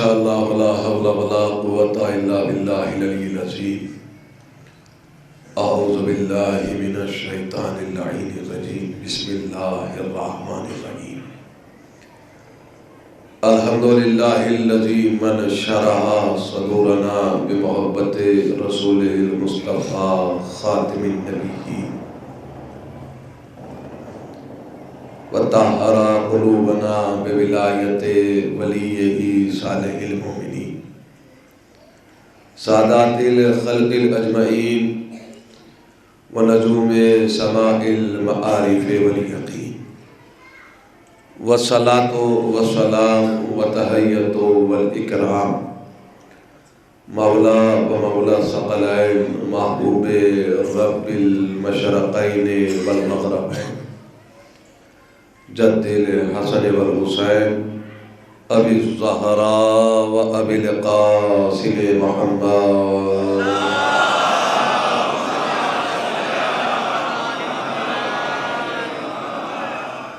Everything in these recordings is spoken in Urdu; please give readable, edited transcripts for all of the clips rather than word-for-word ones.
اللہ ولا حول ولا قوة الا باللہ العلی العظیم اعوذ باللہ من الشیطان اللعین الرجیم بسم اللہ الرحمن الرحیم الحمدللہ الذی من شرح صدورنا بمحبت رسول المصطفیٰ خاتم النبیین وطہر قلوبنا بولایت ولیہ صالح المؤمنین سادات الخلق الاجمعین ونجوم سماء المعارف والیقین والصلاة والسلام وتحیت والاکرام مولا و مولا ثقلین محبوب رب المشرقین والمغربین جد الحسن والحسین ابی الزہراء و ابی القاسم محمد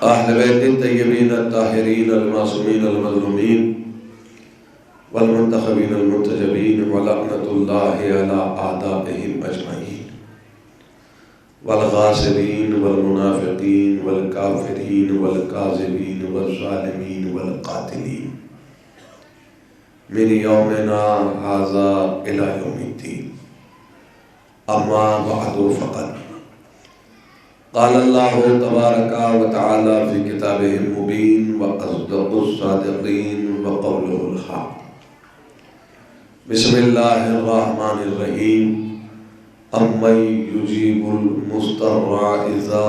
اہل بیت الطیبین الطاہرین المعصومین المظلومین والمنتخبین المنتجبین ولعنۃ اللہ علی اعدائہم اجمعین والغاصبین والمنافقین والکافرین والکاذبین والظالمین والقاتلین من یومنا ھذا الی یوم الدین اما بعد فقط قال اللہ تبارک و تعالی فی کتابہ المبین واصدق الصادقین وقولہ الحق بسم اللہ الرحمن الرحیم امن یجیب المضطر اذا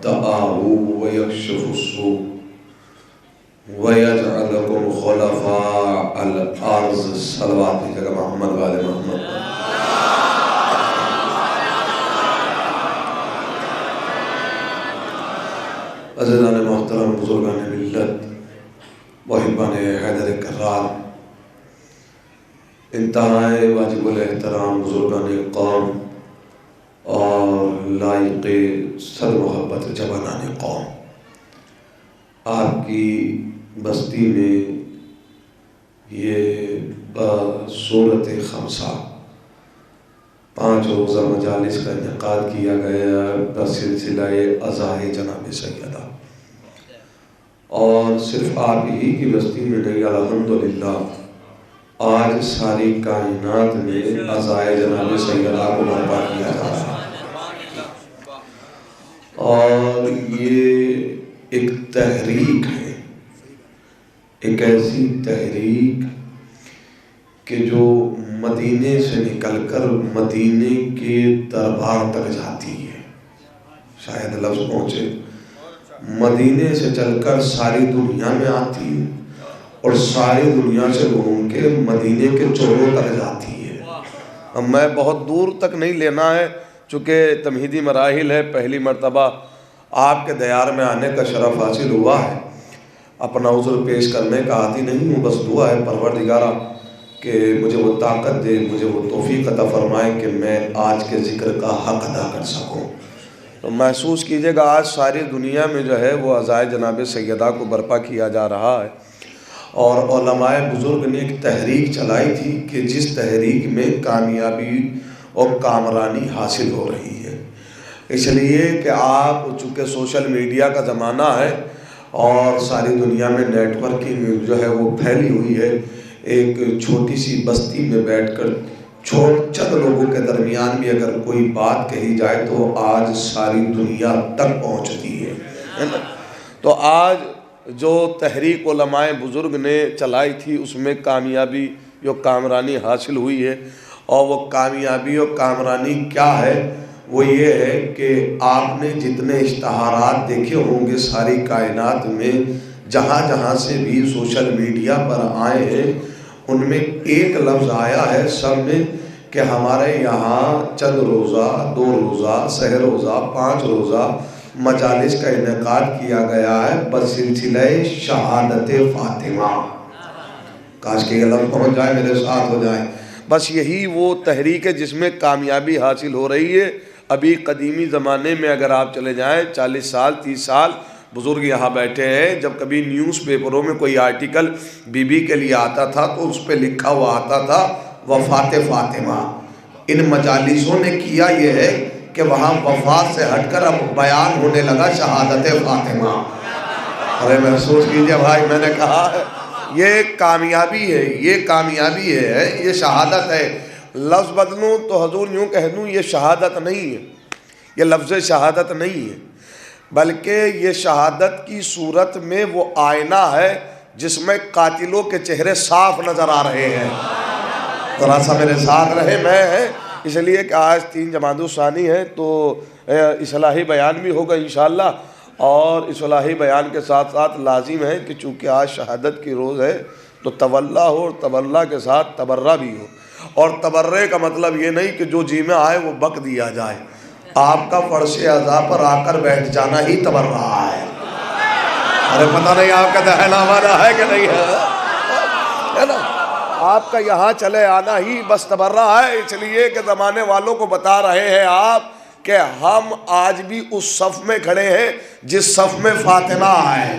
دعاہ ویکشف السوء ویجعلکم خلفاء الارض صلوات کی جگہ محمد والے محمد عزیزان محترم بزرگان ملت محبان حیدر کرار انتہائے واجب الاحترام بزرگان قوم اور لائق صد محبت جوانان قوم، آپ کی بستی میں یہ بصورت خمسہ 5 روزہ مجالس کا انعقاد کیا گیا بسلسلہ عزائے جناب سیدہ، اور صرف آپ ہی کی بستی میں نہیں، الحمدللہ آج ساری کائنات میں عزائے جناب سیدہ کو برپا کیا جا رہا ہے، اور یہ ایک تحریک ہے، ایک ایسی تحریک کہ جو مدینے سے نکل کر مدینے کے دربار تک جاتی ہے، شاید لفظ پہنچے، مدینے سے چل کر ساری دنیا میں آتی ہے اور ساری دنیا سے گھوم کے مدینے کے چوروں تک جاتی ہے۔ اب میں بہت دور تک نہیں لینا ہے، چونکہ تمہیدی مراحل ہے، پہلی مرتبہ آپ کے دیار میں آنے کا شرف حاصل ہوا ہے، اپنا عذر پیش کرنے کا عادی نہیں ہوں، بس دعا ہے پروردگارہ کہ مجھے وہ طاقت دے، مجھے وہ توفیق عطا فرمائے کہ میں آج کے ذکر کا حق ادا کر سکوں۔ تو محسوس کیجئے گا آج ساری دنیا میں جو ہے وہ عزائے جناب سیدہ کو برپا کیا جا رہا ہے، اور علماء بزرگ نے ایک تحریک چلائی تھی کہ جس تحریک میں کامیابی اور کامرانی حاصل ہو رہی ہے، اس لیے کہ آپ چونکہ سوشل میڈیا کا زمانہ ہے اور ساری دنیا میں نیٹ ورکنگ جو ہے وہ پھیلی ہوئی ہے، ایک چھوٹی سی بستی میں بیٹھ کر چند لوگوں کے درمیان بھی اگر کوئی بات کہی جائے تو آج ساری دنیا تک پہنچتی ہے۔ تو آج جو تحریک علماء بزرگ نے چلائی تھی اس میں کامیابی جو کامرانی حاصل ہوئی ہے، اور وہ کامیابی اور کامرانی کیا ہے؟ وہ یہ ہے کہ آپ نے جتنے اشتہارات دیکھے ہوں گے ساری کائنات میں، جہاں جہاں سے بھی سوشل میڈیا پر آئے ہیں، ان میں ایک لفظ آیا ہے سب میں کہ ہمارے یہاں چند روزہ، 2 روزہ، سہ روزہ، 5 روزہ مجالس کا انعقاد کیا گیا ہے بسلسلہ شہادت فاطمہ۔ کاش کہ یہ لفظ پہنچ جائے، میرے ساتھ ہو جائیں۔ بس یہی وہ تحریک ہے جس میں کامیابی حاصل ہو رہی ہے۔ ابھی قدیمی زمانے میں اگر آپ چلے جائیں 40 سال 30 سال بزرگ یہاں بیٹھے ہیں، جب کبھی نیوز پیپروں میں کوئی آرٹیکل بی بی کے لیے آتا تھا تو اس پہ لکھا ہوا آتا تھا وفات فاطمہ۔ ان مجالسوں نے کیا یہ ہے کہ وہاں وفات سے ہٹ کر اب بیان ہونے لگا شہادت فاطمہ۔ ارے محسوس کیجئے بھائی، میں نے کہا یہ کامیابی ہے، یہ کامیابی ہے، یہ شہادت ہے۔ لفظ بدلوں تو حضور یوں کہہ دوں یہ شہادت نہیں ہے، یہ لفظ شہادت نہیں ہے، بلکہ یہ شہادت کی صورت میں وہ آئینہ ہے جس میں قاتلوں کے چہرے صاف نظر آ رہے ہیں۔ ذرا سا میرے ساتھ رہے، میں اس لیے کہ آج 3 جمادی الثانی ہے تو اصلاحی بیان بھی ہوگا انشاءاللہ، اور اصلاحی بیان کے ساتھ ساتھ لازم ہے کہ چونکہ آج شہادت کی روز ہے تو تولا ہو، اور تولا کے ساتھ تبرہ بھی ہو۔ اور تبرے کا مطلب یہ نہیں کہ جو جی میں آئے وہ بک دیا جائے، آپ کا فرش اعضاء پر آ کر بیٹھ جانا ہی تبرہ ہے۔ ارے پتہ نہیں آپ کا دہنا ہمارا ہے کہ نہیں ہے نا؟ آپ کا یہاں چلے آنا ہی بس تبرہ ہے، اس لیے کہ زمانے والوں کو بتا رہے ہیں آپ کہ ہم آج بھی اس صف میں کھڑے ہیں جس صف میں فاطمہ ہے،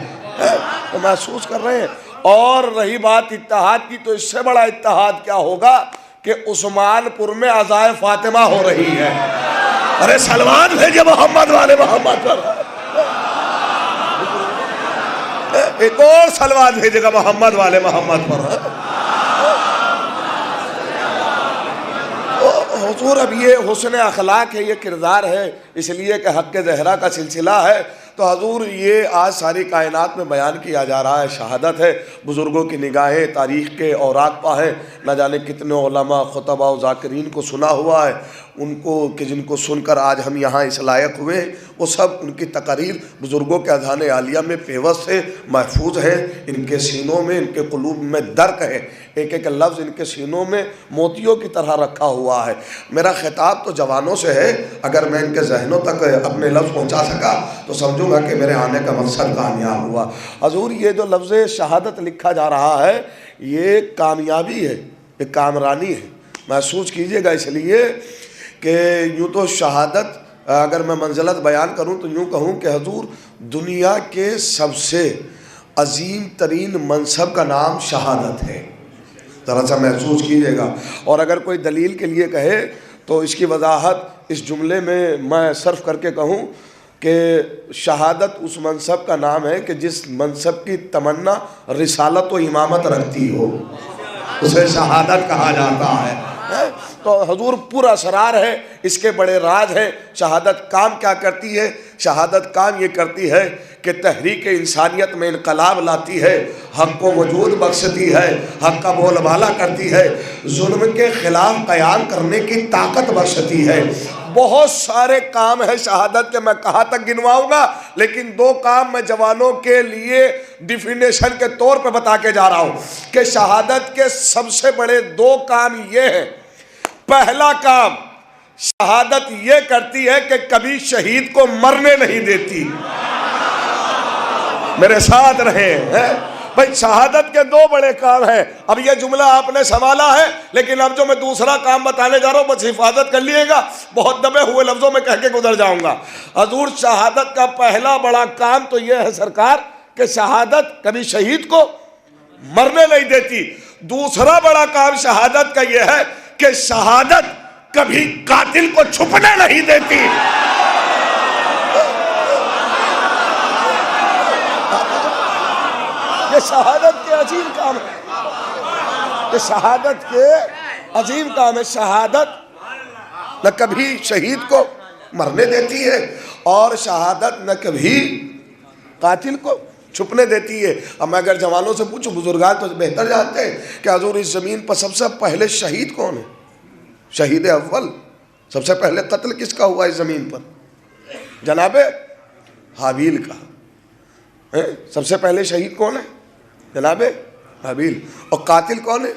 تو محسوس کر رہے ہیں۔ اور رہی بات اتحاد کی، تو اس سے بڑا اتحاد کیا ہوگا کہ عثمان پور میں عزائے فاطمہ ہو رہی ہے۔ ارے سلوات بھیجے محمد والے محمد پر، ایک اور سلوات بھیجے گا محمد والے محمد پر۔ حضور اب یہ حسن اخلاق ہے، یہ کردار ہے، اس لیے کہ حق زہرا کا سلسلہ ہے، تو حضور یہ آج ساری کائنات میں بیان کیا جا رہا ہے، شہادت ہے۔ بزرگوں کی نگاہیں تاریخ کے اوراق پہ ہیں، نہ جانے کتنے علماء، خطباء و ذاکرین کو سنا ہوا ہے، ان کو کہ جن کو سن کر آج ہم یہاں اس لائق ہوئے، وہ سب ان کی تقاریر بزرگوں کے اذہان عالیہ میں پیوست ہے، محفوظ ہے، ان کے سینوں میں، ان کے قلوب میں درک ہے، ایک ایک لفظ ان کے سینوں میں موتیوں کی طرح رکھا ہوا ہے۔ میرا خطاب تو جوانوں سے ہے، اگر میں ان کے ذہنوں تک اپنے لفظ پہنچا سکا تو سمجھوں گا کہ میرے آنے کا مقصد کامیاب ہوا۔ حضور یہ جو لفظ شہادت لکھا جا رہا ہے یہ کامیابی ہے، یہ کامرانی ہے، محسوس کیجئے گا، اس لیے کہ یوں تو شہادت اگر میں منزلت بیان کروں تو یوں کہوں کہ حضور دنیا کے سب سے عظیم ترین منصب کا نام شہادت ہے، ذرا سا محسوس کیجئے گا۔ اور اگر کوئی دلیل کے لیے کہے تو اس کی وضاحت اس جملے میں صرف کر کے کہوں کہ شہادت اس منصب کا نام ہے کہ جس منصب کی تمنا رسالت و امامت رکھتی ہو، اسے شہادت کہا جاتا ہے۔ تو حضور پورا اسرار ہے، اس کے بڑے راز ہیں۔ شہادت کام کیا کرتی ہے؟ شہادت کام یہ کرتی ہے کہ تحریک انسانیت میں انقلاب لاتی ہے، حق کو وجود بخشتی ہے، حق کا بول بالا کرتی ہے، ظلم کے خلاف قیام کرنے کی طاقت بخشتی ہے۔ بہت سارے کام ہیں شہادت کے، میں کہاں تک گنواؤں گا، لیکن 2 کام میں جوانوں کے لیے ڈیفینیشن کے طور پہ بتا کے جا رہا ہوں کہ شہادت کے سب سے بڑے 2 کام یہ ہیں۔ پہلا کام، شہادت یہ کرتی ہے کہ کبھی شہید کو مرنے نہیں دیتی۔ میرے ساتھ رہے ہیں بھائی، شہادت کے 2 بڑے کام ہیں۔ اب یہ جملہ آپ نے سنبھالا ہے، لیکن اب جو میں دوسرا کام بتانے جا رہا ہوں بس حفاظت کر لیے گا، بہت دبے ہوئے لفظوں میں کہہ کے گزر جاؤں گا۔ حضور شہادت کا پہلا بڑا کام تو یہ ہے سرکار کہ شہادت کبھی شہید کو مرنے نہیں دیتی۔ دوسرا بڑا کام شہادت کا یہ ہے کہ شہادت کبھی قاتل کو چھپنے نہیں دیتی۔ یہ شہادت کے عظیم کام ہے، یہ شہادت کے عظیم کام ہے۔ شہادت نہ کبھی شہید کو مرنے دیتی ہے اور شہادت نہ کبھی قاتل کو چھپنے دیتی ہے۔ اب میں اگر جوانوں سے پوچھوں، بزرگان تو بہتر جانتے ہیں کہ حضور اس زمین پر سب سے پہلے شہید کون ہے؟ شہید اول، سب سے پہلے قتل کس کا ہوا اس زمین پر؟ جناب حابیل کا۔ سب سے پہلے شہید کون ہے؟ جناب حابیل۔ اور قاتل کون ہے؟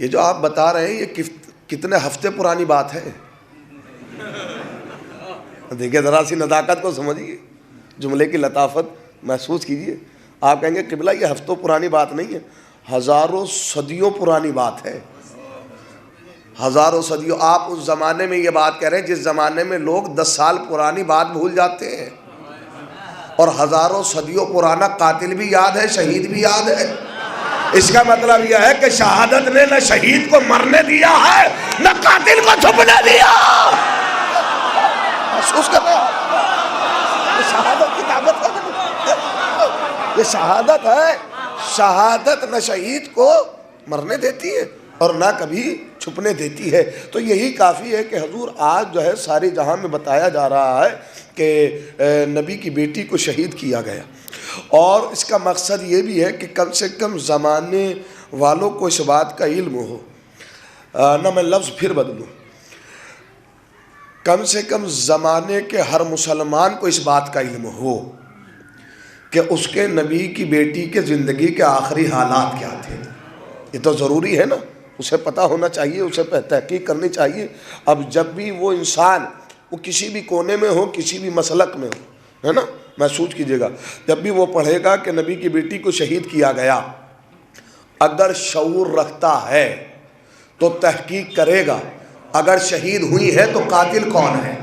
یہ جو آپ بتا رہے ہیں یہ کتنے ہفتے پرانی بات ہے؟ دیکھیں ذرا سی نزاکت کو سمجھیے، جملے کی لطافت محسوس کیجئے۔ آپ کہیں گے قبلہ یہ ہفتوں پرانی بات نہیں ہے، ہزاروں صدیوں پرانی بات ہے، ہزاروں صدیوں۔ آپ اس زمانے میں یہ بات کہہ رہے ہیں جس زمانے میں لوگ 10 سال پرانی بات بھول جاتے ہیں۔ اور ہزاروں صدیوں پرانا قاتل بھی یاد ہے، شہید بھی یاد ہے۔ اس کا مطلب یہ ہے کہ شہادت نے نہ شہید کو مرنے دیا ہے نہ قاتل کو چھپنے دیا۔ محسوس کرنا، یہ شہادت کی طاقت ہے، یہ شہادت ہے۔ شہادت نہ شہید کو مرنے دیتی ہے اور نہ کبھی چھپنے دیتی ہے۔ تو یہی کافی ہے کہ حضور آج جو ہے ساری جہاں میں بتایا جا رہا ہے کہ نبی کی بیٹی کو شہید کیا گیا، اور اس کا مقصد یہ بھی ہے کہ کم سے کم زمانے والوں کو اس بات کا علم ہو، نہ میں لفظ پھر بدلوں، کم سے کم زمانے کے ہر مسلمان کو اس بات کا علم ہو کہ اس کے نبی کی بیٹی کے زندگی کے آخری حالات کیا تھے۔ یہ تو ضروری ہے نا، اسے پتہ ہونا چاہیے، اسے تحقیق کرنی چاہیے۔ اب جب بھی وہ انسان، وہ کسی بھی کونے میں ہو، کسی بھی مسلک میں ہو، ہے نا، محسوس کیجئے گا، جب بھی وہ پڑھے گا کہ نبی کی بیٹی کو شہید کیا گیا، اگر شعور رکھتا ہے تو تحقیق کرے گا، اگر شہید ہوئی ہے تو قاتل کون ہے۔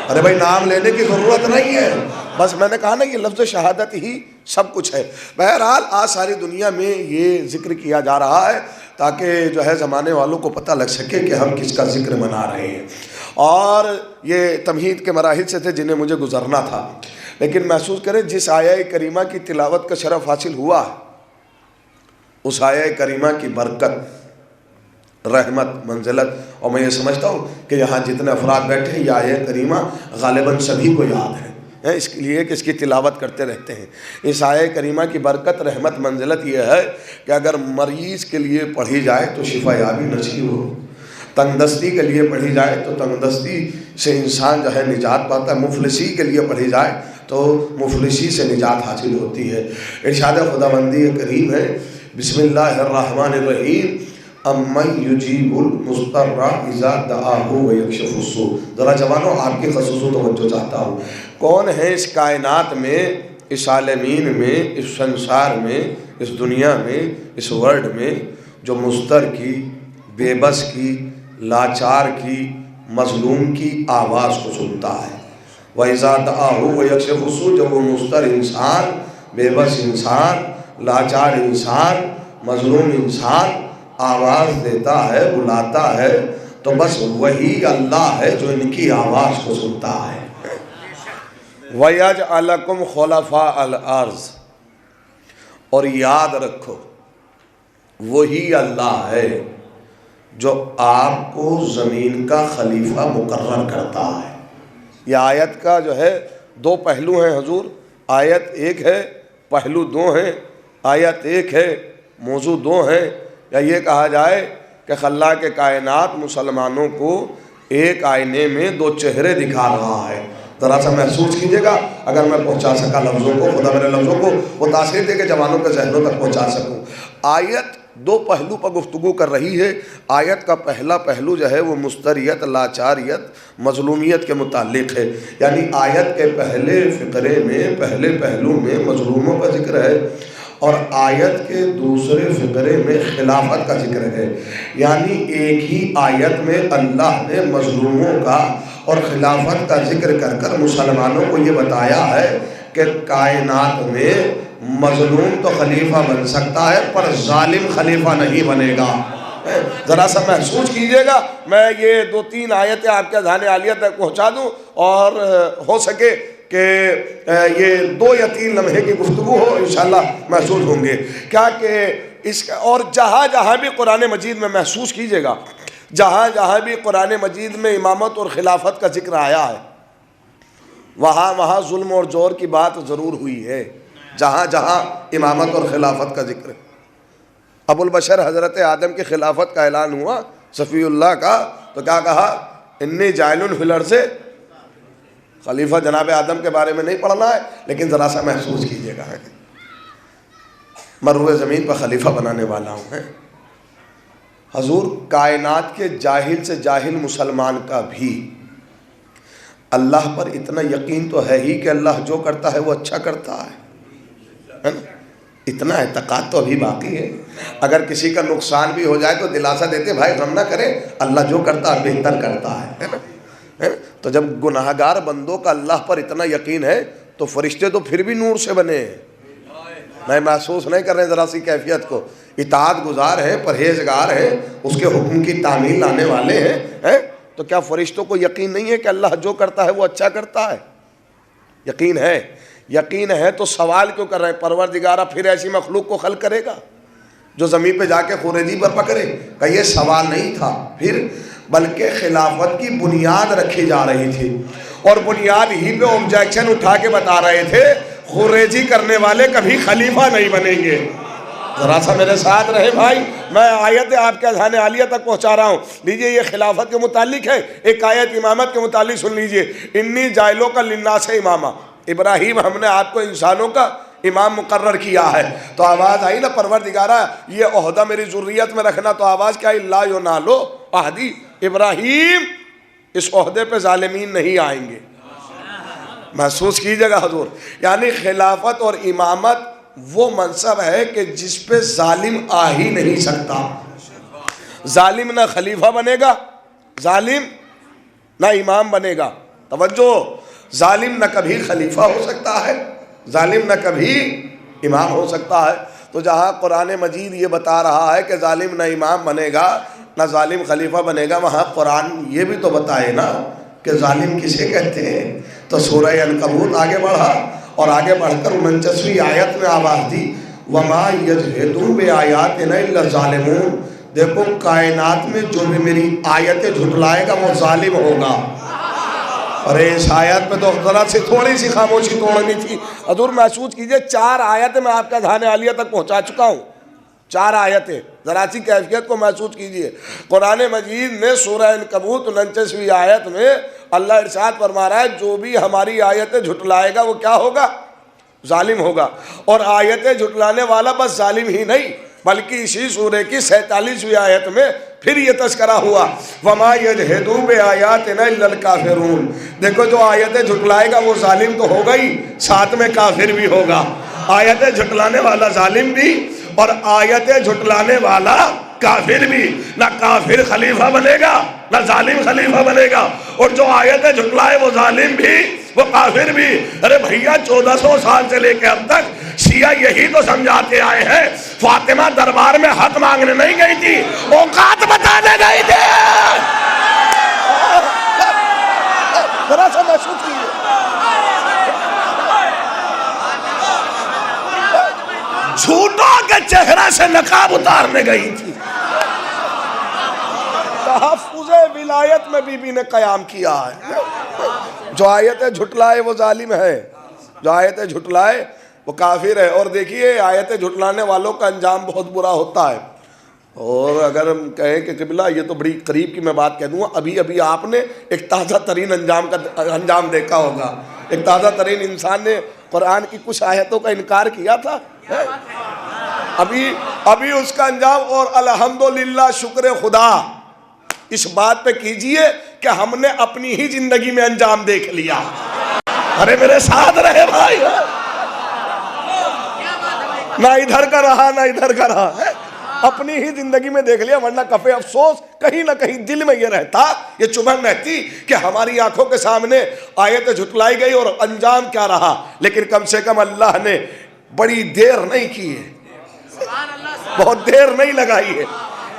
ارے بھائی نام لینے کی ضرورت نہیں ہے، بس میں نے کہا نا یہ لفظ شہادت ہی سب کچھ ہے۔ بہرحال آج ساری دنیا میں یہ ذکر کیا جا رہا ہے تاکہ جو ہے زمانے والوں کو پتہ لگ سکے کہ ہم کس کا ذکر منا رہے ہیں، اور یہ تمہید کے مراحل سے تھے جنہیں مجھے گزرنا تھا۔ لیکن محسوس کریں جس آیہ کریمہ کی تلاوت کا شرف حاصل ہوا، اس آیہ کریمہ کی برکت، رحمت، منزلت، اور میں یہ سمجھتا ہوں کہ یہاں جتنے افراد بیٹھے ہیں یہ آیہ کریمہ غالباً سبھی کو یاد ہے، اس کے لیے کہ اس کی تلاوت کرتے رہتے ہیں۔ اس آیہ کریمہ کی برکت، رحمت، منزلت یہ ہے کہ اگر مریض کے لیے پڑھی جائے تو شفا یابی نصیب ہو، تنگ دستی کے لیے پڑھی جائے تو تنگ دستی سے انسان جو ہے نجات پاتا ہے، مفلسی کے لیے پڑھی جائے تو مفلسی سے نجات حاصل ہوتی ہے۔ ارشاد خداوندی کریم ہے، بسم اللہ الرحمن الرحیم، امن یجیب المضطر اذا دعاہ ویکشف السوء۔ ذرا جوانوں آپ کی خصوصی توجہ چاہتا ہوں، کون ہے اس کائنات میں، اس عالمین میں، اس سنسار میں، اس دنیا میں، اس ورلڈ میں جو مضطر کی، بے بس کی، لاچار کی، مظلوم کی آواز کو سنتا ہے؟ وَإِذَا دَعَاهُ وَيَكْشِفُ السُّوءَ، جب وہ مضطر انسان، بے بس انسان، لاچار انسان، مظلوم انسان آواز دیتا ہے، بلاتا ہے، تو بس وہی اللہ ہے جو ان کی آواز کو سنتا ہے۔ وَيَجْعَلَكُمْ خُلَفَاءَ الْأَرْضِ، اور یاد رکھو وہی اللہ ہے جو آپ کو زمین کا خلیفہ مقرر کرتا ہے۔ یہ آیت کا جو ہے دو پہلو ہیں حضور، آیت ایک ہے، پہلو دو ہیں، آیت ایک ہے، موضوع دو ہیں، یا یہ کہا جائے کہ خلاق کائنات مسلمانوں کو ایک آئینے میں دو چہرے دکھا رہا ہے۔ ذرا سا محسوس کیجئے گا، اگر میں پہنچا سکا لفظوں کو، خدا میرے لفظوں کو وہ تاثیر دے کے جوانوں کے ذہنوں تک پہنچا سکوں۔ آیت دو پہلو پر گفتگو کر رہی ہے۔ آیت کا پہلا پہلو جو ہے وہ مستریت، لاچاریت، مظلومیت کے متعلق ہے، یعنی آیت کے پہلے فقرے میں، پہلے پہلو میں مظلوموں کا ذکر ہے، اور آیت کے دوسرے فقرے میں خلافت کا ذکر ہے۔ یعنی ایک ہی آیت میں اللہ نے مظلوموں کا اور خلافت کا ذکر کر کر مسلمانوں کو یہ بتایا ہے کہ کائنات میں مظلوم تو خلیفہ بن سکتا ہے پر ظالم خلیفہ نہیں بنے گا۔ ذرا سا محسوس کیجئے گا، میں یہ دو تین آیتیں آپ کے اذہان عالیہ تک پہنچا دوں، اور ہو سکے کہ یہ 2 یا 3 لمحے کی گفتگو ہو، انشاءاللہ محسوس ہوں گے کیا کہ اس کا، اور جہاں جہاں بھی قرآن مجید میں محسوس کیجئے گا، جہاں جہاں بھی قرآن مجید میں امامت اور خلافت کا ذکر آیا ہے وہاں وہاں ظلم اور جور کی بات ضرور ہوئی ہے۔ جہاں جہاں امامت اور خلافت کا ذکر، ابو البشر حضرت آدم کی خلافت کا اعلان ہوا، صفی اللہ کا، تو کیا کہا؟ انی جاعل فی الارض، خلیفہ جناب آدم کے بارے میں نہیں پڑھنا ہے، لیکن ذرا سا محسوس کیجئے گا، مروع زمین پر خلیفہ بنانے والا ہوں۔ حضور کائنات کے جاہل سے جاہل مسلمان کا بھی اللہ پر اتنا یقین تو ہے ہی کہ اللہ جو کرتا ہے وہ اچھا کرتا ہے نا؟ اتنا اعتقاد تو ابھی باقی ہے۔ اگر کسی کا نقصان بھی ہو جائے تو دلاسا دیتے، بھائی غم نہ کرے، اللہ جو کرتا ہے بہتر کرتا ہے نا؟ تو جب گناہگار بندوں کا اللہ پر اتنا یقین ہے تو فرشتے تو پھر بھی نور سے بنے ہیں. میں محسوس نہیں کر رہے ذرا سی کیفیت کو. اطاعت گزار ہیں، پرہیزگار ہیں، اس کے حکم کی تعمیل لانے والے ہیں. تو کیا فرشتوں کو یقین نہیں ہے کہ اللہ جو کرتا ہے وہ اچھا کرتا ہے؟ یقین ہے. یقین ہے تو سوال کیوں کر رہے ہیں؟ پروردگارہ پھر ایسی مخلوق کو خلق کرے گا جو زمین پہ جا کے خریدی پر پکڑے؟ کہ یہ سوال نہیں تھا پھر، بلکہ خلافت کی بنیاد رکھی جا رہی تھی، اور بنیاد ہی پہ آبجیکشن اٹھا کے بتا رہے تھے خریجی کرنے والے کبھی خلیفہ نہیں بنیں گے. ذرا سا میرے ساتھ رہے بھائی، میں آیت آپ کے اذہان عالیہ تک پہنچا رہا ہوں. لیجئے یہ خلافت کے متعلق ہے، ایک آیت امامت کے متعلق سن لیجئے. انی جائلوں کا للناس امامہ، ابراہیم ہم نے آپ کو انسانوں کا امام مقرر کیا ہے. تو آواز آئی نا پروردگارہ یہ عہدہ میری ذریت میں رکھنا، تو آواز کیا آئی؟ لا ینالو عہدی، ابراہیم اس عہدے پہ ظالمین نہیں آئیں گے. محسوس کیجئے گا حضور، یعنی خلافت اور امامت وہ منصب ہے کہ جس پہ ظالم آ ہی نہیں سکتا. ظالم نہ خلیفہ بنے گا، ظالم نہ امام بنے گا. توجہ، ظالم نہ کبھی خلیفہ ہو سکتا ہے، ظالم نہ کبھی امام ہو سکتا ہے. تو جہاں قرآن مجید یہ بتا رہا ہے کہ ظالم نہ امام بنے گا نہ ظالم خلیفہ بنے گا، وہاں قرآن یہ بھی تو بتائے نا کہ ظالم کسے کہتے ہیں. تو سورہ عنکبوت آگے بڑھا اور آگے بڑھ کر 49ویں آیت میں آواز دی وَمَا يَجْحِدُوا بِآيَاتِنَا إِلَّا الظَّالِمُونَ. دیکھو کائنات میں جو بھی میری آیتیں جھٹلائے گا وہ ظالم ہوگا. اور اس آیت میں تو ذرا سے تھوڑی سی خاموشی توڑنی تھی. حضور محسوس کیجئے 4 آیتیں میں آپ کا اذہان عالیہ تک پہنچا چکا ہوں. 4 آیتیں، ذرا سی کیفیت کو محسوس کیجئے. قرآن مجید میں سورہ عنکبوت 49ویں آیت میں اللہ ارشاد فرما رہا ہے جو بھی ہماری آیتیں جھٹلائے گا وہ کیا ہوگا؟ ظالم ہوگا. اور آیتیں جھٹلانے والا بس ظالم ہی نہیں بلکہ اسی سورہ کی 47ویں آیت میں پھر یہ تذکرہ ہوا وَمَا يَجْحِدُوا بِآيَاتِنَا إِلَّا الْكَافِرُونَ. دیکھو جو آیتیں جھٹلائے گا وہ ظالم تو ہوگا ہی، ساتھ میں کافر بھی ہوگا. آیتیں جھٹلانے والا ظالم بھی اور آیتیں جھٹلانے والا کافر بھی. نہ کافر خلیفہ بنے گا نہ ظالم خلیفہ بنے گا، اور جو آیتیں جھٹلائے وہ ظالم بھی وہ کافر بھی. ارے بھیا 1400 سال سے لے کے اب تک شیعہ یہی تو سمجھاتے آئے ہیں فاطمہ دربار میں حق مانگنے نہیں گئی تھی، اوقات بتانے گئی تھی. ذرا سا محسوس کیجیے، جھوٹوں کے چہرہ سے نقاب اتارنے گئی تھی. تحفظ ولایت میں بی بی نے قیام کیا ہے. جو آیتیں جھٹلائے وہ ظالم ہے، جو آیتیں جھٹلائے وہ کافر ہے. اور دیکھیے آیتیں جھٹلانے والوں کا انجام بہت برا ہوتا ہے. اور اگر ہم کہیں کہ قبلہ یہ تو بڑی قریب کی میں بات کہہ دوں گا، ابھی آپ نے ایک تازہ ترین انجام دیکھا ہوگا. ایک تازہ ترین انسان نے قرآن کی کچھ آیتوں کا انکار کیا تھا، ابھی اس کا انجام. اور الحمدللہ شکر خدا اس بات پہ کیجئے کہ ہم نے اپنی ہی زندگی میں انجام دیکھ لیا. ارے میرے ساتھ رہے بھائی، نہ ادھر کا رہا نہ ادھر کا رہا، اپنی ہی زندگی میں دیکھ لیا. ورنہ کفے افسوس کہیں نہ کہیں دل میں یہ رہتا، یہ چبھن رہتی کہ ہماری آنکھوں کے سامنے آیتیں جھٹلائی گئی اور انجام کیا رہا. لیکن کم سے کم اللہ نے بڑی دیر نہیں کی ہے، بہت دیر نہیں لگائی ہے.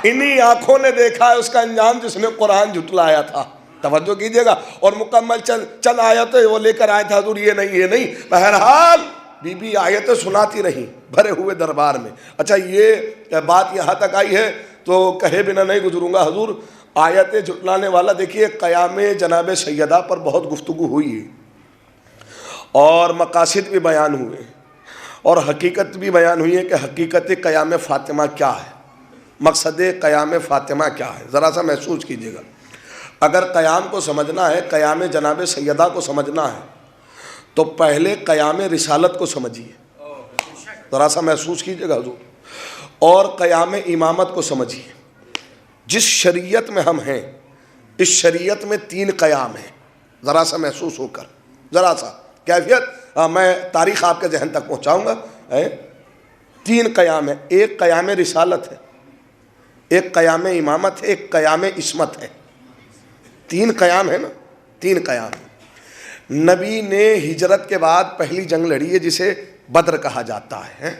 انہی آنکھوں نے دیکھا ہے اس کا انجام جس نے قرآن جھٹلایا تھا. توجہ کیجئے گا. اور مکمل چند آیتیں وہ لے کر آئے تھے حضور، یہ نہیں. بہرحال بی بی آیتیں سناتی رہی بھرے ہوئے دربار میں. اچھا یہ بات یہاں تک آئی ہے تو کہے بنا نہیں گزروں گا. حضور آیتیں جھٹلانے والا، دیکھیے قیام جناب سیدہ پر بہت گفتگو ہوئی ہے اور مقاصد بھی بیان ہوئے اور حقیقت بھی بیان ہوئی ہے کہ حقیقت قیام فاطمہ کیا ہے، مقصد قیام فاطمہ کیا ہے. ذرا سا محسوس کیجئے گا. اگر قیام کو سمجھنا ہے، قیام جناب سیدہ کو سمجھنا ہے تو پہلے قیام رسالت کو سمجھیے. ذرا سا محسوس کیجئے گا حضور. اور قیام امامت کو سمجھیے. جس شریعت میں ہم ہیں اس شریعت میں 3 قیام ہیں. ذرا سا محسوس ہو کر، ذرا سا کیفیت میں تاریخ آپ کے ذہن تک پہنچاؤں گا. 3 قیام ہیں. ایک قیام رسالت ہے، ایک قیام امامت ہے، ایک قیام عصمت ہے. 3 قیام ہے نا، 3 قیام ہے. نبی نے ہجرت کے بعد پہلی جنگ لڑی ہے جسے بدر کہا جاتا ہے،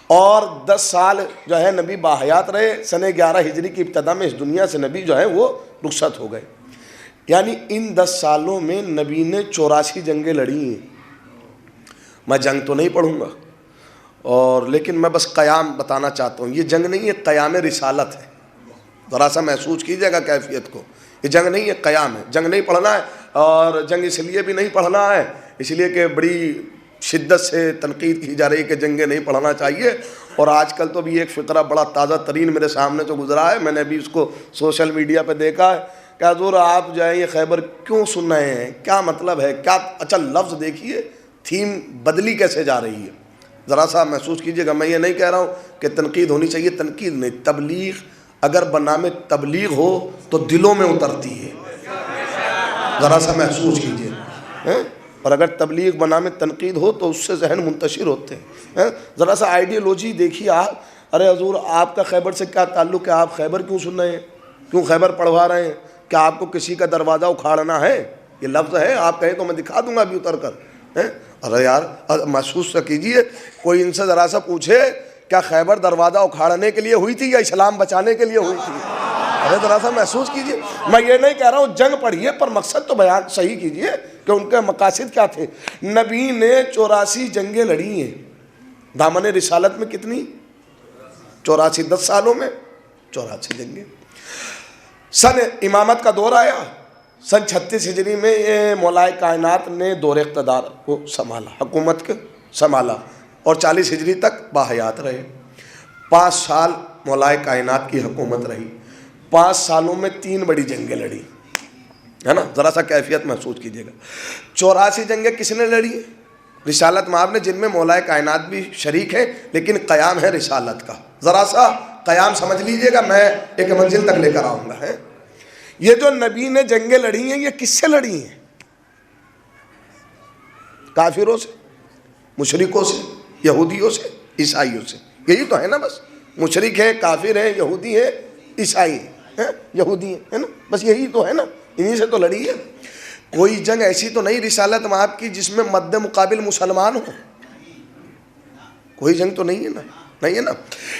اور 10 سال جو ہے نبی باحیات رہے. سن 11 ہجری کی ابتدا میں اس دنیا سے نبی جو ہے وہ رخصت ہو گئے. یعنی ان 10 سالوں میں نبی نے 84 جنگیں لڑی ہیں. میں جنگ تو نہیں پڑھوں گا، اور لیکن میں بس قیام بتانا چاہتا ہوں. یہ جنگ نہیں ہے، قیام رسالت ہے. ذرا سا محسوس کیجئے گا کیفیت کو. یہ جنگ نہیں ہے، قیام ہے. جنگ نہیں پڑھنا ہے، اور جنگ اس لیے بھی نہیں پڑھنا ہے اس لیے کہ بڑی شدت سے تنقید کی جا رہی ہے کہ جنگیں نہیں پڑھنا چاہیے. اور آج کل تو بھی ایک فقرہ بڑا تازہ ترین میرے سامنے سے گزرا ہے، میں نے ابھی اس کو سوشل میڈیا پہ دیکھا ہے کہ حضور آپ جو ہے یہ خیبر کیوں سن رہے ہیں، کیا مطلب ہے، کیا اچھا لفظ دیکھیے تھیم بدلی کیسے جا رہی ہے. ذرا سا محسوس کیجئے گا. میں یہ نہیں کہہ رہا ہوں کہ تنقید ہونی چاہیے، تنقید نہیں. تبلیغ اگر بنام تبلیغ ہو تو دلوں میں اترتی ہے. ذرا سا محسوس کیجئے. اور اگر تبلیغ بنام تنقید ہو تو اس سے ذہن منتشر ہوتے ہیں. ذرا سا آئیڈیالوجی دیکھیے آپ. ارے حضور آپ کا خیبر سے کیا تعلق ہے، آپ خیبر کیوں سن رہے ہیں، کیوں خیبر پڑھوا رہے ہیں، کیا آپ کو کسی کا دروازہ اکھاڑنا ہے؟ یہ لفظ ہے، آپ کہیں تو میں دکھا دوں گا ابھی اتر کر. ارے یار محسوس تو کیجیے. کوئی ان سے ذرا سا پوچھے کیا خیبر دروازہ اکھاڑنے کے لیے ہوئی تھی یا اسلام بچانے کے لیے ہوئی تھی؟ ارے ذرا سا محسوس کیجیے. میں یہ نہیں کہہ رہا ہوں جنگ پڑھیے، پر مقصد تو بیان صحیح کیجیے کہ ان کے مقاصد کیا تھے. نبی نے 84 جنگیں لڑی ہیں. دامن رسالت میں کتنی؟ 84. 10 سالوں میں 84 جنگیں. سن امامت کا دور آیا. سن 36 ہجری میں یہ مولائے کائنات نے دور اقتدار کو سنبھالا، حکومت کو سنبھالا، اور 40 ہجری تک باحیات رہے. 5 سال مولائے کائنات کی حکومت رہی. 5 سالوں میں 3 بڑی جنگیں لڑی ہے نا. ذرا سا کیفیت محسوس کیجیے گا. 84 جنگیں کس نے لڑی ہیں؟ رسالت مآب نے، جن میں مولائے کائنات بھی شریک ہے، لیکن قیام ہے رسالت کا. ذرا سا قیام سمجھ لیجیے گا، میں ایک منزل تک لے کر آؤں گا. یہ جو نبی نے جنگیں لڑی ہیں یہ کس سے لڑی ہیں؟ کافروں سے، مشرکوں سے، یہودیوں سے، عیسائیوں سے. یہی تو ہے نا. بس مشرک ہیں، کافر ہیں، یہودی ہیں، عیسائی ہیں، یہودی ہیں، ہے نا. بس یہی تو ہے نا، انہی سے تو لڑی ہے. کوئی جنگ ایسی تو نہیں رسالت مآب کی جس میں مد مقابل مسلمان ہو. کوئی جنگ تو نہیں ہے نا، نہیں ہے نا.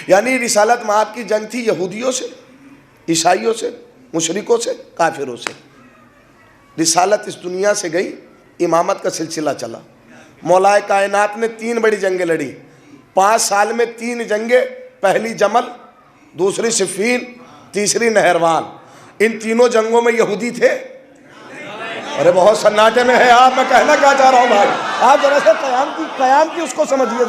یعنی رسالت مآب کی جنگ تھی یہودیوں سے، عیسائیوں سے، مشرکوں سے، کافروں سے. رسالت اس دنیا سے گئی، امامت کا سلسلہ چلا. مولائے کائنات نے 3 بڑی جنگیں لڑی. 5 سال میں 3 جنگیں. پہلی جمل، دوسری صفین، تیسری نہروان. ان تینوں جنگوں میں یہودی تھے. ارے بہت سناٹے میں ہے آپ. میں کہنا کیا چاہ رہا ہوں بھائی، آپ ذرا سا قیام کی اس کو سمجھیے.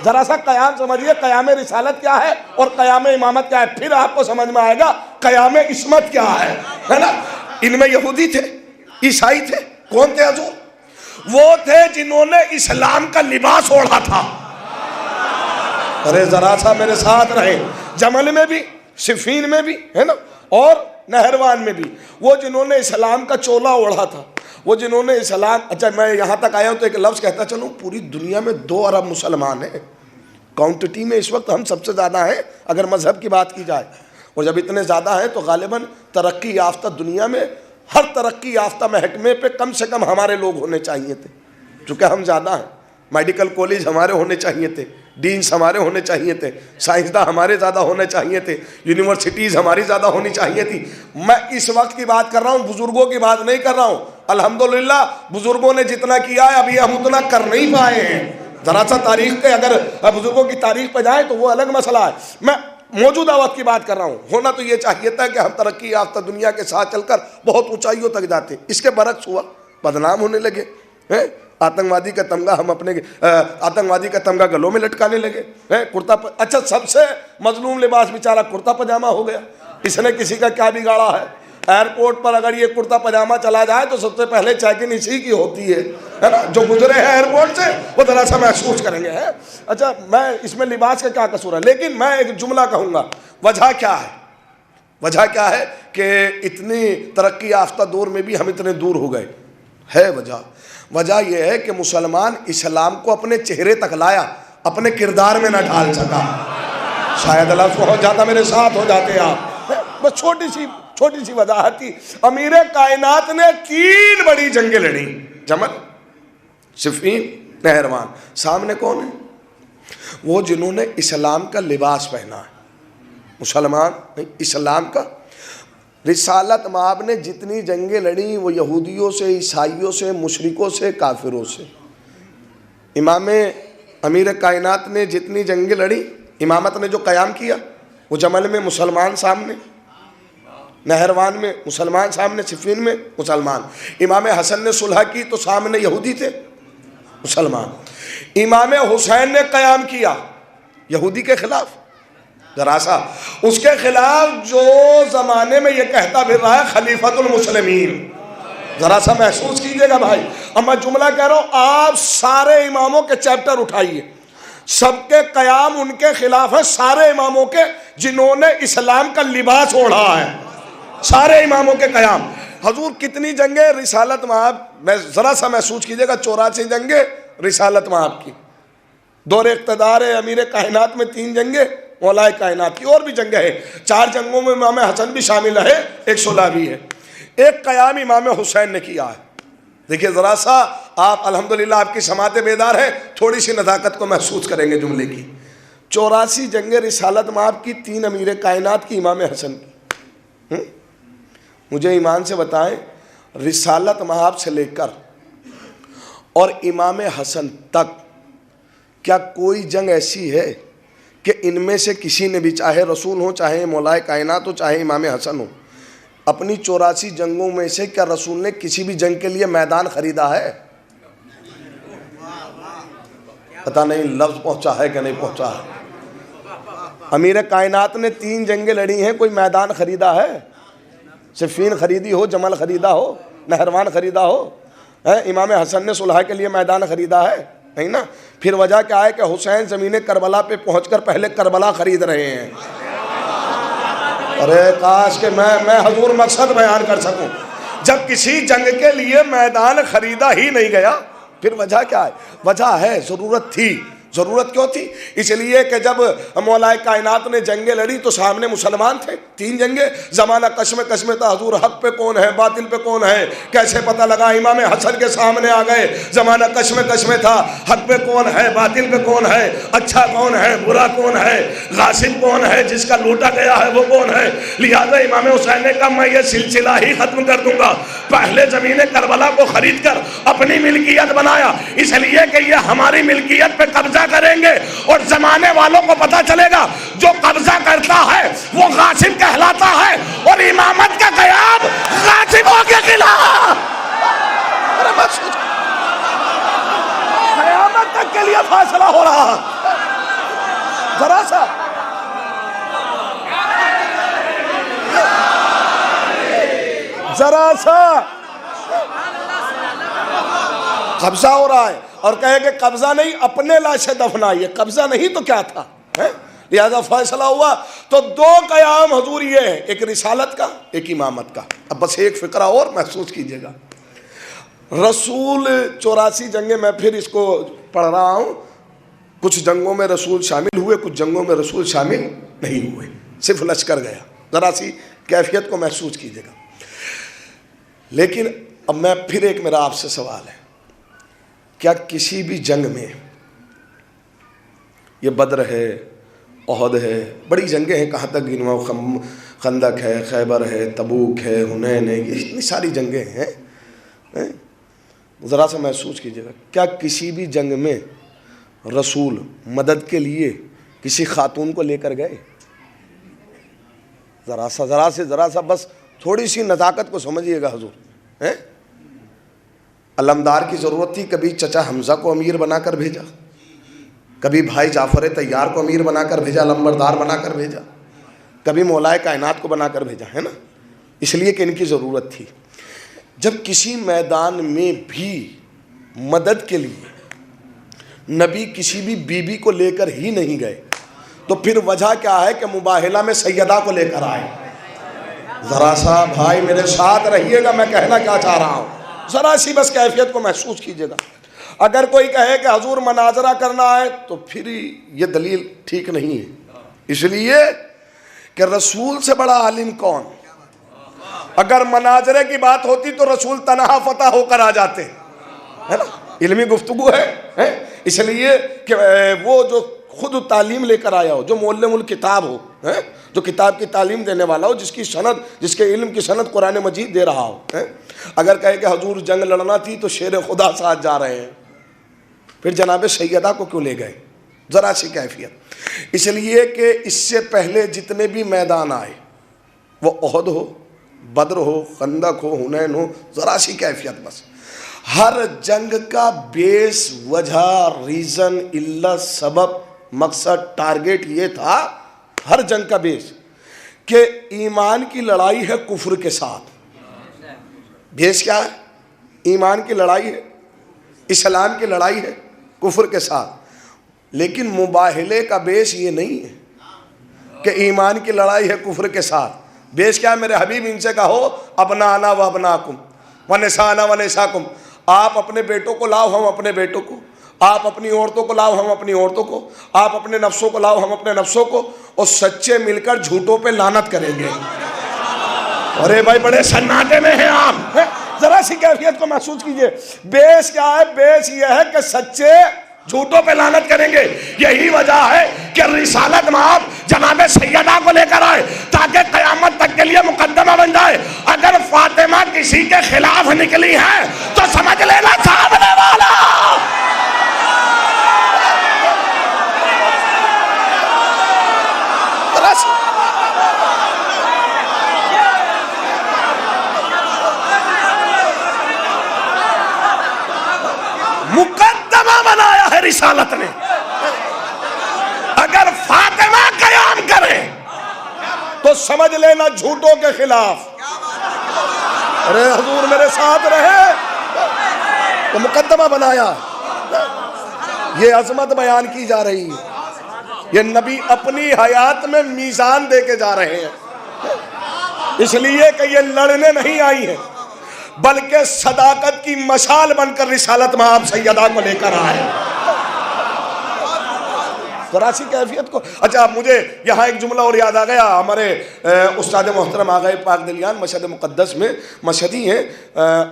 ذرا سا قیام سمجھیے. قیام رسالت کیا ہے اور قیام امامت کیا ہے، پھر آپ کو سمجھ میں آئے گا قیام عصمت کیا ہے نا. ان میں یہودی تھے، عیسائی تھے. کون تھے حضور؟ وہ تھے جنہوں نے اسلام کا لباس اوڑھا تھا. ارے ذرا سا میرے ساتھ رہے. جمل میں بھی، صفین میں بھی، ہے نا، اور نہروان میں بھی. وہ جنہوں نے اسلام کا چولا اوڑھا تھا، وہ جنہوں نے اسلام. اچھا میں یہاں تک آیا ہوں تو ایک لفظ کہتا چلوں. پوری دنیا میں 2 ارب مسلمان ہیں. کاؤنٹٹی میں اس وقت ہم سب سے زیادہ ہیں اگر مذہب کی بات کی جائے. اور جب اتنے زیادہ ہیں تو غالباً ترقی یافتہ دنیا میں ہر ترقی یافتہ محکمے پہ کم سے کم ہمارے لوگ ہونے چاہیے تھے، چونکہ ہم زیادہ ہیں. میڈیکل کالج ہمارے ہونے چاہیے تھے، ڈینس ہمارے ہونے چاہیے تھے، سائنسداں ہمارے زیادہ ہونے چاہیے تھے، یونیورسٹیز ہماری زیادہ ہونی چاہیے تھی. میں اس وقت کی بات کر رہا ہوں، بزرگوں کی بات نہیں کر رہا ہوں. الحمدللہ بزرگوں نے جتنا کیا ہے ابھی ہم اتنا کر نہیں پائے ہیں. ذرا سا تاریخ کے اگر بزرگوں کی تاریخ پہ جائیں تو وہ الگ مسئلہ ہے. میں موجودہ وقت کی بات کر رہا ہوں. ہونا تو یہ چاہیے تھا کہ ہم ترقی یافتہ دنیا کے ساتھ چل کر بہت اونچائیوں تک جاتے. اس کے برعکس ہوا، بدنام ہونے لگے. آتنکوادی کا تمغہ ہم اپنے آتنکوادی کا تمغہ گلوں میں لٹکانے لگے. کرتا اچھا سب سے مظلوم لباس بیچارہ کرتا پاجامہ ہو گیا. اس نے کسی کا کیا بگاڑا ہے؟ ایئرپورٹ پر اگر یہ کرتا پاجامہ چلا جائے تو سب سے پہلے چیک ان اسی کی ہوتی ہے نا. جو گزرے ہیں ایئرپورٹ سے وہ ذرا سا محسوس کریں گے. اچھا میں اس میں لباس کا کیا قصور ہے، لیکن میں ایک جملہ کہوں گا. وجہ کیا ہے؟ وجہ کیا ہے کہ اتنی ترقی یافتہ دور میں بھی ہم اتنے دور ہو گئے؟ ہے وجہ یہ ہے کہ مسلمان اسلام کو اپنے چہرے تک لایا، اپنے کردار میں نہ ڈھال سکا. شاید اللہ پہنچ جاتا، میرے ساتھ ہو جاتے آپ. بس چھوٹی سی وضاحت کی، امیر کائنات نے 3 بڑی جنگیں لڑی، جمل، صفین، نہروان۔ سامنے کون ہے؟ وہ جنہوں نے اسلام کا لباس پہنا ہے، مسلمان اسلام کا۔ رسالت مآب نے جتنی جنگیں لڑیں وہ یہودیوں سے، عیسائیوں سے، مشرکوں سے، کافروں سے۔ امام امیر کائنات نے جتنی جنگیں لڑی، امامت نے جو قیام کیا، وہ جمل میں مسلمان سامنے، نہروان میں مسلمان سامنے، صفین میں مسلمان۔ امام حسن نے صلح کی تو سامنے یہودی تھے، مسلمان۔ امام حسین نے قیام کیا یہودی کے خلاف، ذرا سا اس کے خلاف جو زمانے میں یہ کہتا پھر رہا ہے خلیفۃ المسلمین، ذرا سا محسوس کیجئے گا بھائی۔ اب میں جملہ کہہ رہا ہوں، آپ سارے اماموں کے چیپٹر اٹھائیے، سب کے قیام ان کے خلاف ہے، سارے اماموں کے جنہوں نے اسلام کا لباس اوڑھا ہے، سارے اماموں کے قیام۔ حضور کتنی جنگیں رسالت مآب میں ذرا سا محسوس کیجئے گا، 84 جنگیں رسالت مآب کی، دور اقتدار امیر کائنات میں 3 جنگیں، مولا کائنات کی اور بھی جنگیں ہیں، 4 جنگوں میں امام حسن بھی شامل ہے، ایک صلح بھی ہے، ایک قیام امام حسین نے کیا ہے۔ دیکھیے ذرا سا آپ الحمدللہ آپ کی سماعتیں بیدار ہیں، تھوڑی سی نزاکت کو محسوس کریں گے جملے کی۔ 84 جنگیں رسالت مآب کی، 3 امیر کائنات کی، امام حسن کی۔ مجھے ایمان سے بتائیں، رسالت مآب سے لے کر اور امام حسن تک کیا کوئی جنگ ایسی ہے کہ ان میں سے کسی نے بھی، چاہے رسول ہو، چاہے مولا کائنات ہو، چاہے امام حسن ہو، اپنی 84 جنگوں میں سے کیا رسول نے کسی بھی جنگ کے لیے میدان خریدا ہے؟ پتہ نہیں لفظ پہنچا ہے کہ نہیں پہنچا ہے۔ امیر کائنات نے 3 جنگیں لڑی ہیں، کوئی میدان خریدا ہے؟ صفین خریدی ہو، جمل خریدا ہو، نہروان خریدا ہو؟ امام حسن نے صلح کے لیے میدان خریدا ہے؟ نہیں نا۔ پھر وجہ کیا ہے کہ حسین زمین کربلا پہ پہنچ کر پہلے کربلا خرید رہے ہیں۔ ارے کاش کہ میں حضور مقصد بیان کر سکوں۔ جب کسی جنگ کے لیے میدان خریدا ہی نہیں گیا، پھر وجہ کیا ہے؟ وجہ ہے ضرورت تھی۔ ضرورت کیوں تھی؟ اس لیے کہ جب مولا کائنات نے جنگیں لڑی تو سامنے مسلمان تھے، 3 جنگیں، زمانہ کشم تھا، حضور حق پہ کون ہے، باطل پہ کون ہے کیسے پتہ لگا؟ امام حسن کے سامنے آ گئے، زمانہ کشم تھا، حق پہ کون ہے، باطل پہ کون ہے، اچھا کون ہے، برا کون ہے، غاصب کون ہے، جس کا لوٹا گیا ہے وہ کون ہے۔ لہذا امام حسین نے کہا میں یہ سلسلہ ہی ختم کر دوں گا۔ پہلے زمین کربلا کو خرید کر اپنی ملکیت بنایا، اس لیے کہ یہ ہماری ملکیت پہ قبضہ کریں گے اور زمانے والوں کو پتا چلے گا جو قبضہ کرتا ہے وہ غاصب کہلاتا ہے، اور امامت کا قیام غاصبوں کے خلاف۔ قیامت تک کے لیے فیصلہ ہو رہا۔ ذرا سا قبضہ ہو رہا ہے، اور کہے کہ قبضہ نہیں، اپنے لاشیں دفنائیے، قبضہ نہیں تو کیا تھا؟ لہذا فیصلہ ہوا تو 2 قیام حضور یہ ہے، ایک رسالت کا، ایک امامت کا۔ اب بس ایک فقرہ اور محسوس کیجئے گا۔ رسول 84 جنگیں، میں پھر اس کو پڑھ رہا ہوں، کچھ جنگوں میں رسول شامل ہوئے، کچھ جنگوں میں رسول شامل نہیں ہوئے، صرف لشکر گیا۔ ذرا سی کیفیت کو محسوس کیجئے گا۔ لیکن اب میں پھر ایک میرا آپ سے سوال ہے، کیا کسی بھی جنگ میں، یہ بدر ہے، احد ہے، بڑی جنگیں ہیں، کہاں تک گنواؤں، خندق ہے، خیبر ہے، تبوک ہے، حنین ہے، یہ اتنی ساری جنگیں ہیں، ذرا سا محسوس کیجئے گا، کیا کسی بھی جنگ میں رسول مدد کے لیے کسی خاتون کو لے کر گئے؟ ذرا سا بس تھوڑی سی نزاکت کو سمجھیے گا حضور۔ علمدار کی ضرورت تھی، کبھی چچا حمزہ کو امیر بنا کر بھیجا، کبھی بھائی جعفر طیار کو امیر بنا کر بھیجا، علمبردار بنا کر بھیجا، کبھی مولا کائنات کو بنا کر بھیجا، ہے نا؟ اس لیے کہ ان کی ضرورت تھی۔ جب کسی میدان میں بھی مدد کے لیے نبی کسی بھی بی بی کو لے کر ہی نہیں گئے تو پھر وجہ کیا ہے کہ مباہلہ میں سیدہ کو لے کر آئے؟ ذرا سا بھائی میرے ساتھ رہیے گا، میں کہنا کیا چاہ رہا ہوں، ذرا سی بس کیفیت کو محسوس کیجئے گا۔ اگر کوئی کہے کہ حضور مناظرہ کرنا ہے تو پھر یہ دلیل ٹھیک نہیں ہے، اس لیے کہ رسول سے بڑا عالم کون؟ اگر مناظرے کی بات ہوتی تو رسول تنہا فتح ہو کر آ جاتے، ہے نا، علمی گفتگو ہے، اس لیے کہ وہ جو خود تعلیم لے کر آیا ہو، جو معلم الکتاب ہو، جو کتاب کی تعلیم دینے والا ہو، جس کی سند، جس کے علم کی سند قرآن مجید دے رہا ہو، اگر کہے کہ حضور جنگ لڑنا تھی تو شیر خدا ساتھ جا رہے ہیں، پھر جناب سیدہ کو کیوں لے گئے؟ ذرا سی کیفیت، اس لیے کہ اس سے پہلے جتنے بھی میدان آئے، وہ احد ہو، بدر ہو، خندق ہو، حنین ہو، ذرا سی کیفیت بس، ہر جنگ کا بیس، وجہ، ریزن، علت، سبب، مقصد، ٹارگیٹ یہ تھا، ہر جنگ کا بیس کہ ایمان کی لڑائی ہے کفر کے ساتھ۔ بیس کیا ہے؟ ایمان کی لڑائی ہے، اسلام کی لڑائی ہے کفر کے ساتھ، لیکن مباہلے کا بیس یہ نہیں ہے کہ ایمان کی لڑائی ہے کفر کے ساتھ۔ بیس کیا ہے؟ میرے حبیب ان سے کہو ابنانا و ابناکم ونسانا و نساکم، آپ اپنے بیٹوں کو لاؤ ہم اپنے بیٹوں کو، آپ اپنی عورتوں کو لاؤ ہم اپنی عورتوں کو، آپ اپنے نفسوں کو لاؤ ہم اپنے نفسوں کو، اور سچے مل کر جھوٹوں پہ لعنت کریں گے۔ ارے بھائی بڑے سناٹے میں ہیں آپ، ذرا سی کیفیت کو محسوس کیجئے۔ بیس کیا ہے؟ بیس یہ ہے کہ سچے جھوٹوں پہ لعنت کریں گے۔ یہی وجہ ہے کہ رسالت مآب جناب سیدہ کو لے کر آئے تاکہ قیامت تک کے لیے مقدمہ بن جائے۔ اگر فاطمہ کسی کے خلاف نکلی ہے تو سمجھ لینا سامنے والا مقدمہ بنایا ہے رسالت نے۔ اگر فاطمہ قیام کرے تو سمجھ لینا جھوٹوں کے خلاف۔ ارے حضور میرے ساتھ رہے، تو مقدمہ بنایا، یہ عظمت بیان کی جا رہی ہے، یہ نبی اپنی حیات میں میزان دے کے جا رہے ہیں، اس لیے کہ یہ لڑنے نہیں آئی ہیں بلکہ صداقت کی مشال بن کر رسالت مآب سیدہ کو لے کر آئے۔ ذرا سی کیفیت کو۔ اچھا مجھے یہاں ایک جملہ اور یاد آ گیا، ہمارے استاد محترم آغا پاک دلیان مشہد مقدس میں مشہدی ہیں،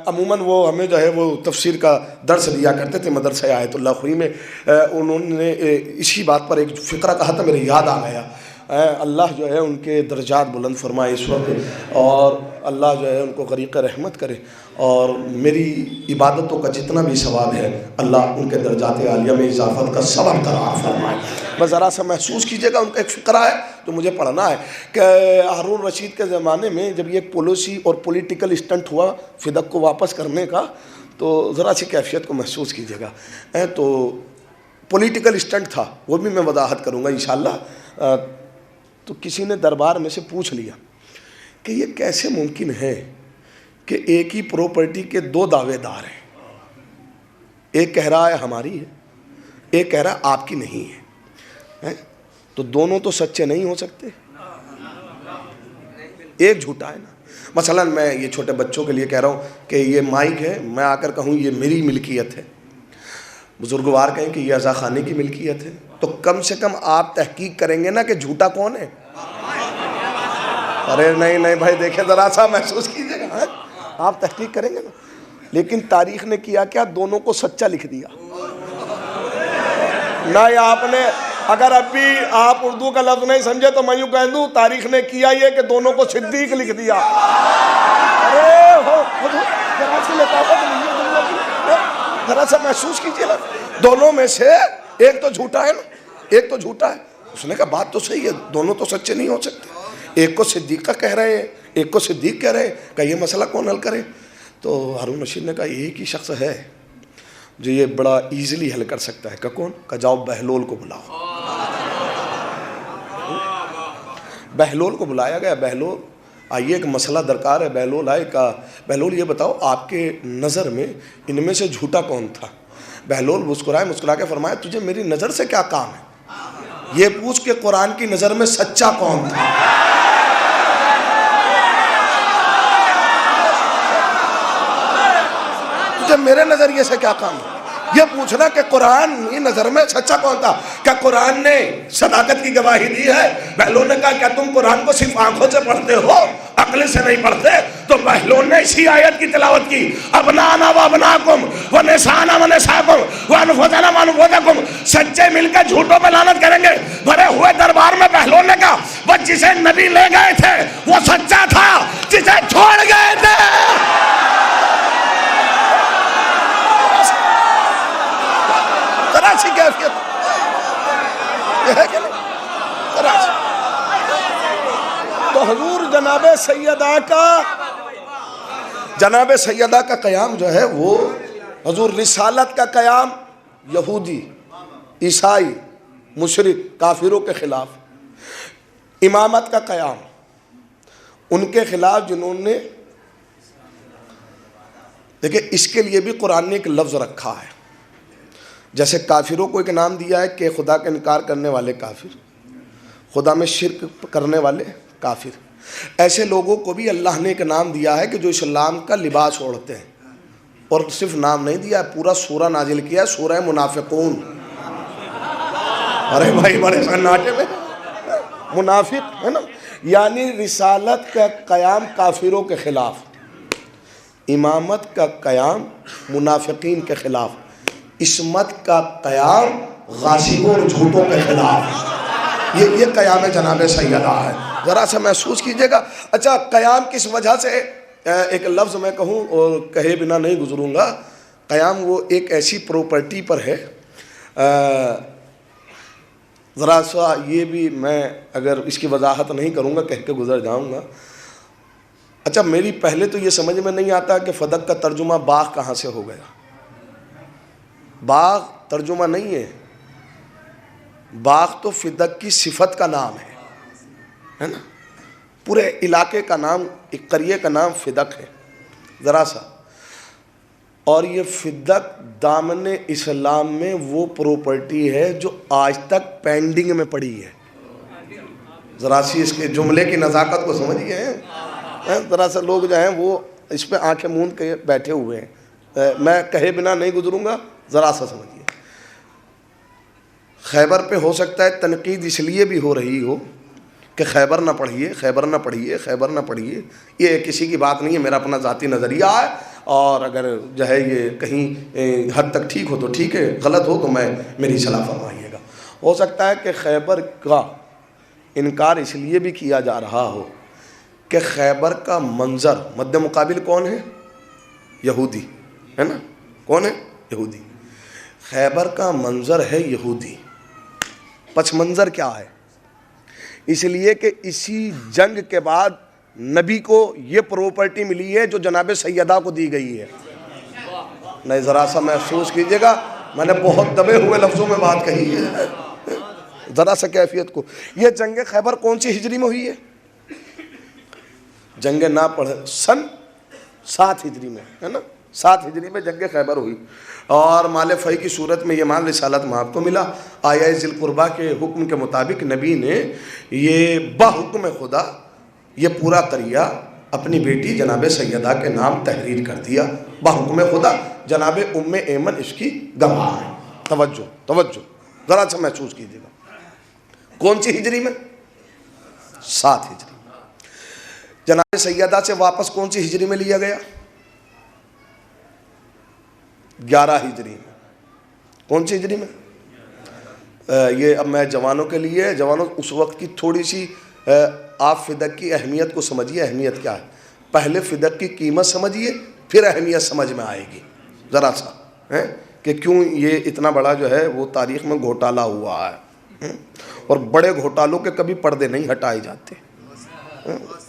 عموماً وہ ہمیں جو ہے وہ تفسیر کا درس دیا کرتے تھے مدرسہ آیت اللہ خوئی میں۔ انہوں نے اسی بات پر ایک فقرہ کہا تھا، میرے یاد آ گیا۔ اللہ جو ہے ان کے درجات بلند فرمائے اس وقت، اور اللہ جو ہے ان کو غریق رحمت کرے، اور میری عبادتوں کا جتنا بھی ثواب ہے اللہ ان کے درجات عالیہ میں اضافت کا سبب قرار فرمائے۔ بس ذرا سا محسوس کیجئے گا، ان کا ایک فقرہ ہے جو مجھے پڑھنا ہے کہ ہارون رشید کے زمانے میں جب یہ پالیسی اور پولیٹیکل اسٹنٹ ہوا فدق کو واپس کرنے کا، تو ذرا سی کیفیت کو محسوس کیجئے گا۔ تو پولیٹیکل اسٹنٹ تھا، وہ بھی میں وضاحت کروں گا انشاءاللہ۔ تو کسی نے دربار میں سے پوچھ لیا کہ یہ کیسے ممکن ہے کہ ایک ہی پراپرٹی کے دو دعوے دار ہیں، ایک کہہ رہا ہے ہماری ہے، ایک کہہ رہا ہے آپ کی نہیں ہے، تو دونوں تو سچے نہیں ہو سکتے، ایک جھوٹا ہے نا۔ مثلا میں یہ چھوٹے بچوں کے لیے کہہ رہا ہوں کہ یہ مائک ہے، میں آ کر کہوں یہ میری ملکیت ہے، بزرگوار کہیں کہ یہ عزا خانے کی ملکیت ہے، تو کم سے کم آپ تحقیق کریں گے نا کہ جھوٹا کون ہے۔ ارے نہیں بھائی دیکھیں ذرا سا محسوس کیجئے گا، آپ تحقیق کریں گے نا۔ لیکن تاریخ نے کیا کیا؟ دونوں کو سچا لکھ دیا۔ نہ آپ نے، اگر اب بھی آپ اردو کا لفظ نہیں سمجھے تو میں یوں کہہ دوں تاریخ نے کیا یہ کہ دونوں کو صدیق لکھ دیا۔ ذرا سا محسوس کیجئے نا، دونوں میں سے ایک تو جھوٹا ہے نا، ایک تو جھوٹا ہے۔ اس نے کہا بات تو صحیح ہے، دونوں تو سچے نہیں ہو سکتے، ایک کو صدیقہ کہہ رہے ہیں، ایک کو صدیق کہہ رہے ہیں، کہ یہ مسئلہ کون حل کرے؟ تو ہارون رشید نے کہا ایک ہی شخص ہے جو یہ بڑا ایزیلی حل کر سکتا ہے۔ کہ کون؟ کہ جاؤ بہلول کو بلاؤ۔ بہلول کو بلایا گیا۔ بہلول آئیے، ایک مسئلہ درکار ہے۔ بہلول آئے، کہا بہلول یہ بتاؤ آپ کے نظر میں ان میں سے جھوٹا کون تھا؟ بہلول مسکرا کے فرمایا تجھے میری نظر سے کیا کام ہے، یہ پوچھ کہ قرآن کی نظر میں سچا کون تھا۔ تجھے میرے نظریے سے کیا کام ہے، یہ پوچھنا کہ قرآن کی نظر میں سچا کون تھا۔ کیا قرآن نے صداقت کی گواہی دی ہے؟ بہلول نے کہا کیا تم قرآن کو صرف آنکھوں سے پڑھتے ہو، عقل سے نہیں پڑھتے تو بہلول نے اسی آیت کی تلاوت کی، ابنانا و ابناکم و نسانا و نساکم و انفسنا و انفسکم، سچے مل کے جھوٹوں پہ لعنت کریں گے۔ بھرے ہوئے دربار میں بہلول نے کہا وہ جسے نبی لے گئے تھے وہ سچا تھا، جسے چھوڑ گئے تھے ذرا سی کیفیت یہ ہے کہ نہیں؟ ذرا سی تو حضور جناب سیدہ کا قیام جو ہے وہ حضور رسالت کا قیام یہودی، عیسائی، مشرک، کافروں کے خلاف، امامت کا قیام ان کے خلاف جنہوں نے، دیکھیں اس کے لیے بھی قرآن نے ایک لفظ رکھا ہے، جیسے کافروں کو ایک نام دیا ہے کہ خدا کا انکار کرنے والے کافر، خدا میں شرک کرنے والے کافر، ایسے لوگوں کو بھی اللہ نے ایک نام دیا ہے کہ جو اسلام کا لباس اوڑھتے ہیں، اور صرف نام نہیں دیا ہے، پورا سورہ نازل کیا ہے، سورہ منافقون۔ ارے بھائی بڑے سناٹے میں منافق ہے نا، یعنی رسالت کا قیام کافروں کے خلاف، امامت کا قیام منافقین کے خلاف، عصمت کا قیام غاصبوں اور جھوٹوں کے خلاف، یہ قیام جناب سیدہ ہے۔ ذرا سا محسوس کیجئے گا۔ اچھا قیام کس وجہ سے، ایک لفظ میں کہوں اور کہے بنا نہیں گزروں گا، قیام وہ ایک ایسی پروپرٹی پر ہے، ذرا سا یہ بھی میں اگر اس کی وضاحت نہیں کروں گا کہہ کے گزر جاؤں گا۔ اچھا میری پہلے تو یہ سمجھ میں نہیں آتا کہ فدق کا ترجمہ باغ کہاں سے ہو گیا۔ باغ ترجمہ نہیں ہے، باغ تو فدق کی صفت کا نام ہے نا، پورے علاقے کا نام، ایک قریے کا نام فدق ہے ذرا سا، اور یہ فدق دامن اسلام میں وہ پروپرٹی ہے جو آج تک پینڈنگ میں پڑی ہے۔ ذرا سی اس کے جملے کی نزاکت کو سمجھئے ہیں، ذرا سا لوگ جو ہیں وہ اس پہ آنکھیں موند کے بیٹھے ہوئے ہیں، میں کہے بنا نہیں گزروں گا، ذرا سا سمجھئے۔ خیبر پہ ہو سکتا ہے تنقید اس لیے بھی ہو رہی ہو کہ خیبر نہ پڑھیے، خیبر نہ پڑھیے، خیبر نہ پڑھیے، یہ کسی کی بات نہیں ہے، میرا اپنا ذاتی نظریہ ہے، اور اگر جو ہے یہ کہیں حد تک ٹھیک ہو تو ٹھیک ہے، غلط ہو تو میری صلاح فرمائیے گا۔ ہو سکتا ہے کہ خیبر کا انکار اس لیے بھی کیا جا رہا ہو کہ خیبر کا منظر، مد مقابل کون ہے؟ یہودی ہے نا، کون ہے؟ یہودی۔ خیبر کا منظر ہے یہودی، پس منظر کیا ہے؟ اس لیے کہ اسی جنگ کے بعد نبی کو یہ پروپرٹی ملی ہے جو جناب سیدہ کو دی گئی ہے۔ نہیں ذرا سا محسوس کیجئے گا، میں نے بہت دبے ہوئے لفظوں میں بات کہی ہے، ذرا سا کیفیت کو۔ یہ جنگ خیبر کون سی ہجری میں ہوئی ہے؟ جنگ نہ پڑھے سن 7 ہجری میں ہے نا، 7 ہجری میں جنگ خیبر ہوئی، اور مال فی کی صورت میں یہ مال رسالت مآب کو ملا۔ آیا ذی القربہ کے حکم کے مطابق نبی نے یہ بحکم خدا یہ پورا قریہ اپنی بیٹی جناب سیدہ کے نام تحریر کر دیا بحکم خدا۔ جناب ام ایمن اس کی گواہ ہے۔ توجہ ذرا سا محسوس کیجیے گا، کون سی ہجری میں؟ 7 ہجری۔ جناب سیدہ سے واپس کون سی ہجری میں لیا گیا؟ 11 ہجری میں۔ کون سی ہجری میں؟ یہ اب میں جوانوں کے لیے، جوانوں اس وقت کی تھوڑی سی آپ فدق کی اہمیت کو سمجھیے، اہمیت کیا ہے، پہلے فدق کی قیمت سمجھیے پھر اہمیت سمجھ میں آئے گی ذرا سا، کہ کیوں یہ اتنا بڑا جو ہے وہ تاریخ میں گھوٹالہ ہوا ہے، اور بڑے گھوٹالوں کے کبھی پردے نہیں ہٹائے جاتے،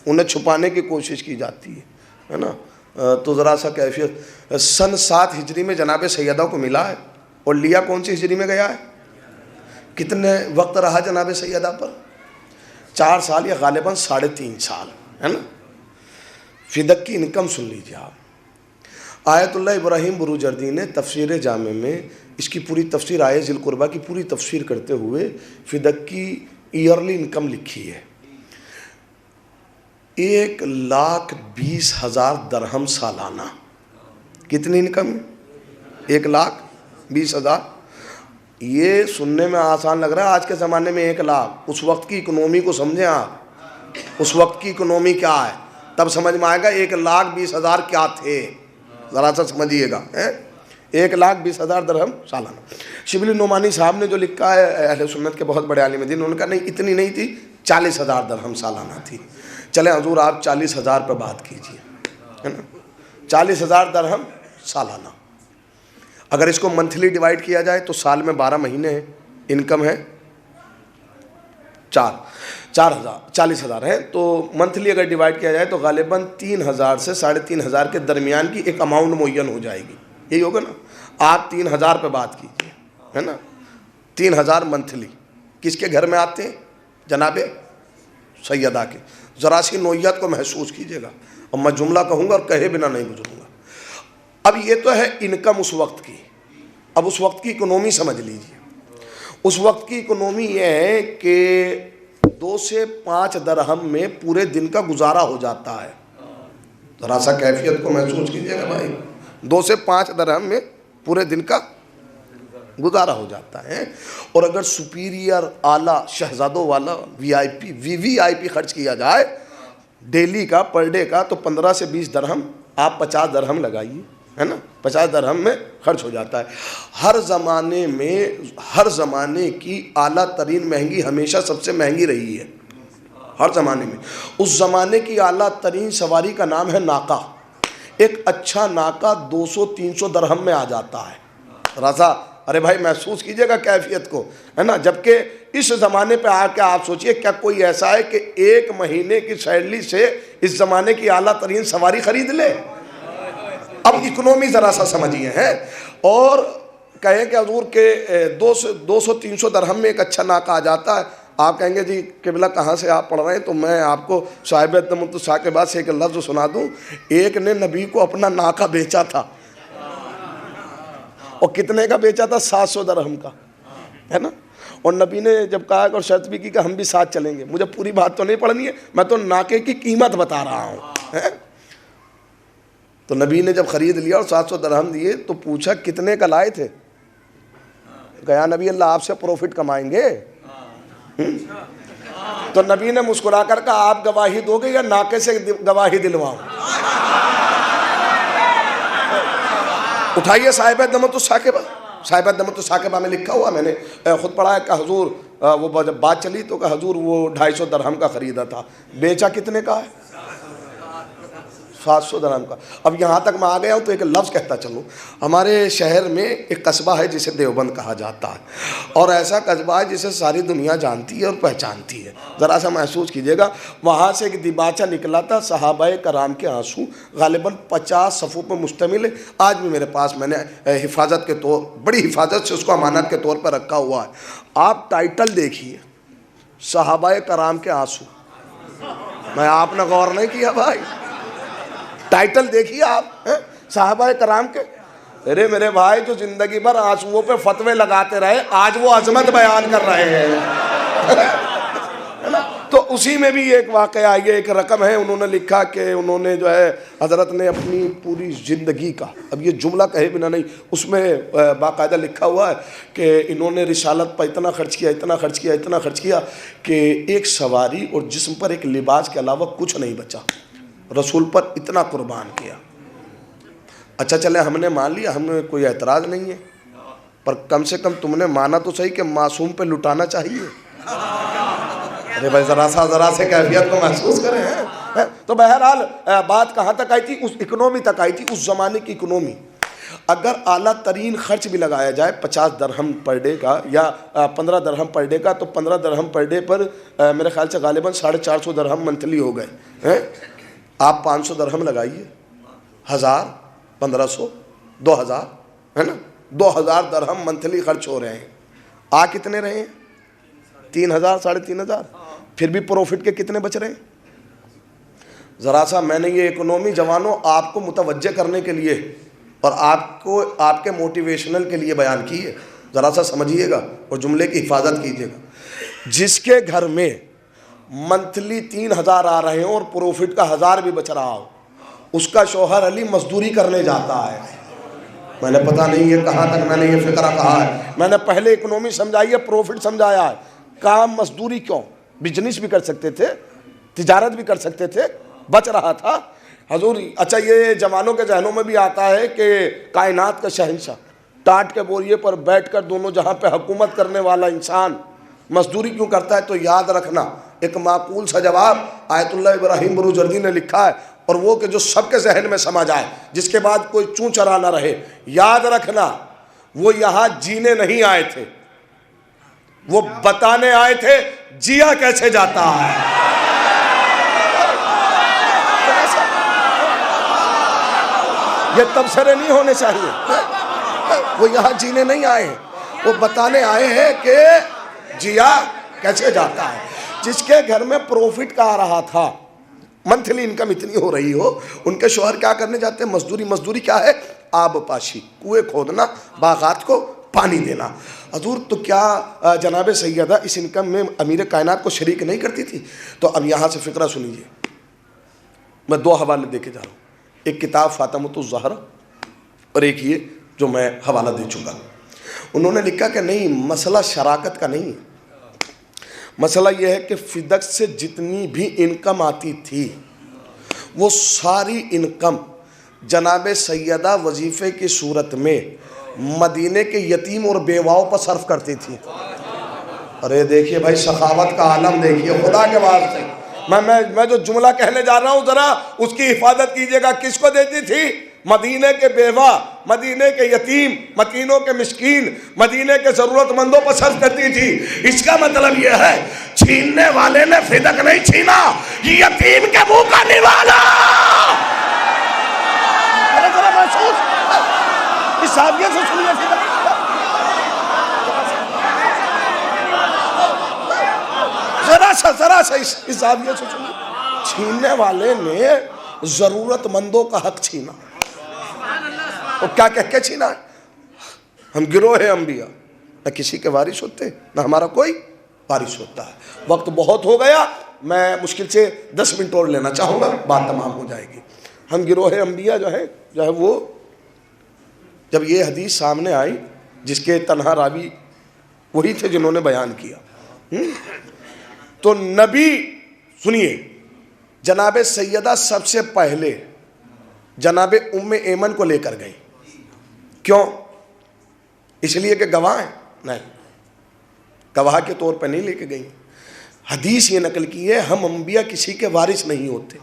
انہیں چھپانے کی کوشش کی جاتی ہے نا۔ تو ذرا سا کیفیت، سن 7 ہجری میں جناب سیدہ کو ملا ہے، اور لیا کون سی ہجری میں گیا ہے؟ کتنے وقت رہا جناب سیدہ پر؟ 4 سال یا غالباً 3.5 سال ہے نا۔ فدق کی انکم سن لیجیے آپ۔ آیت اللہ ابراہیم بروجردی نے تفسیر جامع میں اس کی پوری تفسیر، آیت ذی القربہ کی پوری تفسیر کرتے ہوئے فدق کی ایئرلی انکم لکھی ہے، 1,20,000 درہم سالانہ۔ کتنی انکم ہے؟ 1,20,000۔ یہ سننے میں آسان لگ رہا ہے، آج کے زمانے میں 1 لاکھ، اس وقت کی اکنومی کو سمجھیں آپ، اس وقت کی اکنومی کیا ہے، تب سمجھ میں آئے گا 1,20,000 کیا تھے. ذرا سا سمجھیے گا. 1,20,000 درہم سالانہ. شبلی نعمانی صاحب نے جو لکھا ہے، اہل سنت کے بہت بڑے عالم دین، انہوں نے کہا نہیں اتنی نہیں تھی، 40,000 درہم سالانہ تھی. چلیں حضور آپ 40,000 پہ بات کیجئے، ہے نا. 40,000 درہم سالانہ. اگر اس کو منتھلی ڈیوائیڈ کیا جائے تو سال میں 12 مہینے ہیں، انکم ہے 40,000 ہے. تو منتھلی اگر ڈیوائیڈ کیا جائے تو غالباً 3,000 سے 3,500 کے درمیان کی ایک اماؤنٹ معین ہو جائے گی. یہی ہوگا نا. آپ 3,000 پہ بات کیجئے، ہے نا. 3,000 منتھلی کس کے گھر میں آتے ہیں؟ جناب سیدہ کے. ذرا سی نوعیت کو محسوس کیجئے گا. اور میں جملہ کہوں گا اور کہے بنا نہیں گزروں گا. اب یہ تو ہے انکم اس وقت کی. اب اس وقت کی اکنومی سمجھ لیجئے. اس وقت کی اکنومی یہ ہے کہ 2 سے 5 درہم میں پورے دن کا گزارا ہو جاتا ہے. ذرا سا کیفیت کو محسوس کیجئے گا بھائی. 2 سے 5 درہم میں پورے دن کا گزارا ہو جاتا ہے. اور اگر سپیریئر اعلیٰ شہزادوں والا وی آئی پی خرچ کیا جائے ڈیلی کا پر ڈے کا تو 15 سے 20 درہم، آپ 50 درہم لگائیے، ہے نا. 50 درہم میں خرچ ہو جاتا ہے. ہر زمانے کی اعلیٰ ترین مہنگی ہمیشہ سب سے مہنگی رہی ہے. ہر زمانے میں اس زمانے کی اعلیٰ ترین سواری کا نام ہے ناکہ. ایک اچھا ناکہ 200-300 درہم میں آ جاتا ہے. رضا ارے بھائی محسوس کیجئے گا کیفیت کو، ہے نا. جبکہ اس زمانے پہ آ کے آپ سوچئے کیا کوئی ایسا ہے کہ 1 مہینے کی سیلری سے اس زمانے کی اعلیٰ ترین سواری خرید لے. اب اکنومی ذرا سا سمجھیے ہیں. اور کہیں کہ حضور کے 200-300 درہم میں ایک اچھا ناکہ آ جاتا ہے. آپ کہیں گے جی قبلہ کہاں سے آپ پڑھ رہے ہیں؟ تو میں آپ کو صاحب تمتع کے بعد سے ایک لفظ سنا دوں. ایک نے نبی کو اپنا ناکہ بیچا تھا، اور کتنے کا بیچا تھا؟ 700 درہم کا، ہے نا. اور نبی نے جب کہا اور شرط بھی کی کہ ہم بھی ساتھ چلیں گے. مجھے پوری بات تو نہیں پڑھنی ہے، میں تو ناکے کی قیمت بتا رہا ہوں. تو نبی نے جب خرید لیا اور 700 درہم دیے تو پوچھا کتنے کا لائے تھے؟ کہا نبی اللہ آپ سے پروفٹ کمائیں گے. تو نبی نے مسکرا کر کہا آپ گواہی دو گے یا ناکے سے گواہی دلواؤں؟ اٹھائیے صاحب دمت الثاقبہ. صاحب دمت الثاقبہ میں لکھا ہوا، میں نے خود پڑھا ہے کہ حضور وہ جب بات چلی تو کہ حضور وہ 250 درہم کا خریدا تھا، بیچا کتنے کا ہے؟ 700 درہم کا. اب یہاں تک میں آ گیا ہوں تو ایک لفظ کہتا چلوں. ہمارے شہر میں ایک قصبہ ہے جسے دیوبند کہا جاتا ہے، اور ایسا قصبہ ہے جسے ساری دنیا جانتی ہے اور پہچانتی ہے. ذرا سا محسوس کیجئے گا. وہاں سے ایک دیباچہ نکلا تھا صحابہ کرام کے آنسو، غالباً 50 صفحوں پر مشتمل ہے. آج بھی میرے پاس، میں نے حفاظت کے طور، بڑی حفاظت سے اس کو امانت کے طور پر رکھا ہوا ہے. آپ ٹائٹل دیکھیے، صحابہ کرام کے آنسو. میں آپ نے غور نہیں کیا بھائی؟ ٹائٹل دیکھیے آپ، صحابہ کرام کے. ارے میرے بھائی جو زندگی بھر آنسوؤں پہ فتوے لگاتے رہے، آج وہ عظمت بیان کر رہے ہیں. تو اسی میں بھی ایک واقعہ، یہ ایک رقم ہے. انہوں نے لکھا کہ انہوں نے جو ہے حضرت نے اپنی پوری زندگی کا، اب یہ جملہ کہے بنا نہیں، اس میں باقاعدہ لکھا ہوا ہے کہ انہوں نے رسالت پر اتنا خرچ کیا کہ ایک سواری اور جسم پر ایک لباس کے علاوہ کچھ نہیں بچا. رسول پر اتنا قربان کیا. اچھا چلے ہم نے مان لیا، ہمیں کوئی اعتراض نہیں ہے، پر کم سے کم تم نے مانا تو صحیح کہ معصوم پہ لٹانا چاہیے. ارے بھائی ذرا سے کیفیت کو محسوس کریں. تو بہرحال بات کہاں تک آئی تھی؟ اس اکنومی تک آئی تھی. اس زمانے کی اکنومی. اگر اعلیٰ ترین خرچ بھی لگایا جائے 50 درہم پر ڈے کا یا 15 درہم پر ڈے کا، تو 15 درہم پر ڈے پر میرے خیال سے غالباً 450 درہم منتھلی ہو گئے. آپ 500 درہم لگائیے، 1000، 1500، 2000، ہے نا. 2000 درہم منتھلی خرچ ہو رہے ہیں. آ کتنے رہے ہیں؟ 3000، 3500. پھر بھی پروفٹ کے کتنے بچ رہے ہیں؟ ذرا سا میں نے یہ اکنومی جوانوں آپ کو متوجہ کرنے کے لیے اور آپ کو آپ کے موٹیویشنل کے لیے بیان کی ہے. ذرا سا سمجھیے گا اور جملے کی حفاظت کیجیے گا. جس کے گھر میں منتھلی 3000 آ رہے ہوں اور پروفٹ کا 1000 بھی بچ رہا ہو، اس کا شوہر علی مزدوری کرنے جاتا ہے. میں نے پتہ نہیں یہ کہاں تک میں نے یہ فکرہ کہا ہے. میں نے پہلے اکنومی سمجھائی ہے، پروفٹ سمجھایا ہے. کام مزدوری کیوں؟ بزنس بھی کر سکتے تھے، تجارت بھی کر سکتے تھے، بچ رہا تھا حضور. اچھا یہ جوانوں کے ذہنوں میں بھی آتا ہے کہ کائنات کا شہنشاہ ٹاٹ کے بوریے پر بیٹھ کر دونوں جہاں پہ حکومت کرنے والا انسان مزدوری کیوں کرتا ہے؟ تو یاد رکھنا ایک معقول سا جواب آیت اللہ ابراہیم بروجردی نے لکھا ہے، اور وہ کہ جو سب کے ذہن میں سما جائے، جس کے بعد کوئی چون چرا نہ رہے. یاد رکھنا وہ یہاں جینے نہیں آئے تھے، وہ بتانے آئے تھے جیا کیسے جاتا ہے. یہ تبصرے نہیں ہونے چاہیے. وہ یہاں جینے نہیں آئے ہیں، وہ بتانے آئے ہیں کہ جیا کیسے جاتا ہے. جس کے گھر میں پروفٹ کا آ رہا تھا، منتھلی انکم اتنی ہو رہی ہو، ان کے شوہر کیا کرنے جاتے ہیں؟ مزدوری. مزدوری کیا ہے؟ آب پاشی، کنویں کھودنا، باغات کو پانی دینا. حضور تو کیا جناب سیدہ اس انکم میں امیر کائنات کو شریک نہیں کرتی تھی؟ تو اب یہاں سے فقرہ سنیجئے. میں دو حوالے دے کے جا رہا ہوں، ایک کتاب فاطمۃ الزہرا اور ایک یہ جو میں حوالہ دے چکا. انہوں نے لکھا کہ نہیں، مسئلہ شراکت کا نہیں ہے. مسئلہ یہ ہے کہ فدق سے جتنی بھی انکم آتی تھی وہ ساری انکم جناب سیدہ وظیفے کی صورت میں مدینے کے یتیم اور بیواؤں پر صرف کرتی تھی. ارے دیکھیے بھائی، سخاوت کا عالم دیکھیے خدا کے واسطے. میں جو جملہ کہنے جا رہا ہوں ذرا اس کی حفاظت کیجئے گا. کس کو دیتی تھی؟ مدینے کے بیوہ، مدینے کے یتیم، مدینوں کے مسکین، مدینے کے ضرورت مندوں پر صرف کرتی تھی. اس کا مطلب یہ ہے چھیننے والے نے فدق نہیں چھینا، یہ یتیم کے منہ کا نوالا. ذرا محسوس اس زاویے سے سنیے فدق. ذرا سا اس زاویے سے سنیے. چھیننے والے نے ضرورت مندوں کا حق چھینا. وہ کیا کہہ کے چھینا؟ ہم گروہ انبیاء، نہ کسی کے وارث ہوتے نہ ہمارا کوئی وارث ہوتا ہے. وقت بہت ہو گیا، میں مشکل سے 10 منٹ اور لینا چاہوں گا، بات تمام ہو جائے گی. ہم گروہ انبیاء جو ہے وہ جب یہ حدیث سامنے آئی جس کے تنہا راوی وہی تھے جنہوں نے بیان کیا، تو نبی سنیے جناب سیدہ سب سے پہلے جناب ام ایمن کو لے کر گئی. کیوں؟ اس لیے کہ گواہ ہیں؟ نہیں، گواہ کے طور پہ نہیں لے کے گئی. حدیث یہ نقل کی ہے ہم انبیاء کسی کے وارث نہیں ہوتے.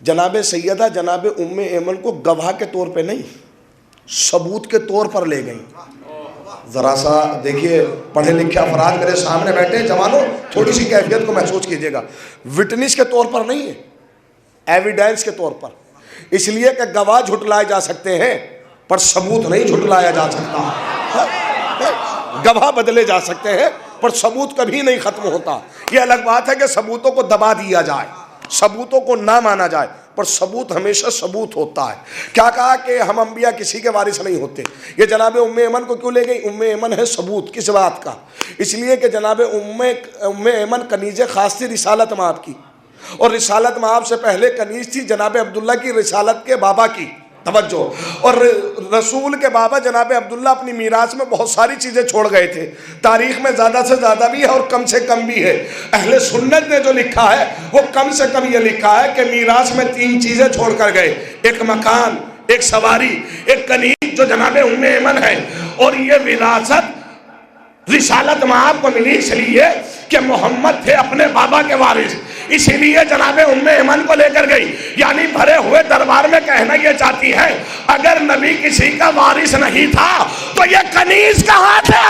جناب سیدہ جناب ام ایمن کو گواہ کے طور پہ نہیں، ثبوت کے طور پر لے گئی. ذرا سا دیکھیے، پڑھے لکھے افراد میرے سامنے بیٹھے، جوانوں تھوڑی سی کیفیت کو محسوس کیجئے گا. وٹنس کے طور پر نہیں ہے، ایویڈنس کے طور پر. اس لیے کہ گواہ جھٹلائے جا سکتے ہیں پر ثبوت نہیں جھٹلایا جا سکتا. گواہ بدلے جا سکتے ہیں پر ثبوت کبھی نہیں ختم ہوتا. یہ الگ بات ہے کہ ثبوتوں کو دبا دیا جائے، ثبوتوں کو نہ مانا جائے، پر ثبوت ہمیشہ ثبوت ہوتا ہے. کیا کہا کہ ہم انبیاء کسی کے وارث نہیں ہوتے. یہ جناب ام ایمن کو کیوں لے گئی؟ ام ایمن ہے ثبوت کس بات کا؟ اس لیے کہ جناب ام ایمن کنیز خاص تھی رسالت مآب کی، اور رسالت مآب سے پہلے کنیز تھی جناب عبداللہ کی رسالت کے بابا کی. توجہ. اور رسول کے بابا جناب عبداللہ اپنی میراث میں بہت ساری چیزیں چھوڑ گئے تھے. تاریخ میں زیادہ سے زیادہ بھی ہے اور کم سے کم بھی ہے. اہل سنت نے جو لکھا ہے وہ کم سے کم یہ لکھا ہے کہ میراث میں 3 چیزیں چھوڑ کر گئے: ایک مکان، ایک سواری، ایک کنیز جو جناب ام ایمن ہے. اور یہ وراثت رسالت مآب کو ملی اس لیے کہ محمد تھے اپنے بابا کے وارث، اسی لیے جناب ام ایمن کو لے کر گئی. یعنی بھرے ہوئے دربار میں کہنا یہ چاہتی ہے اگر نبی کسی کا وارث نہیں تھا تو یہ کنیز کہاں تھے؟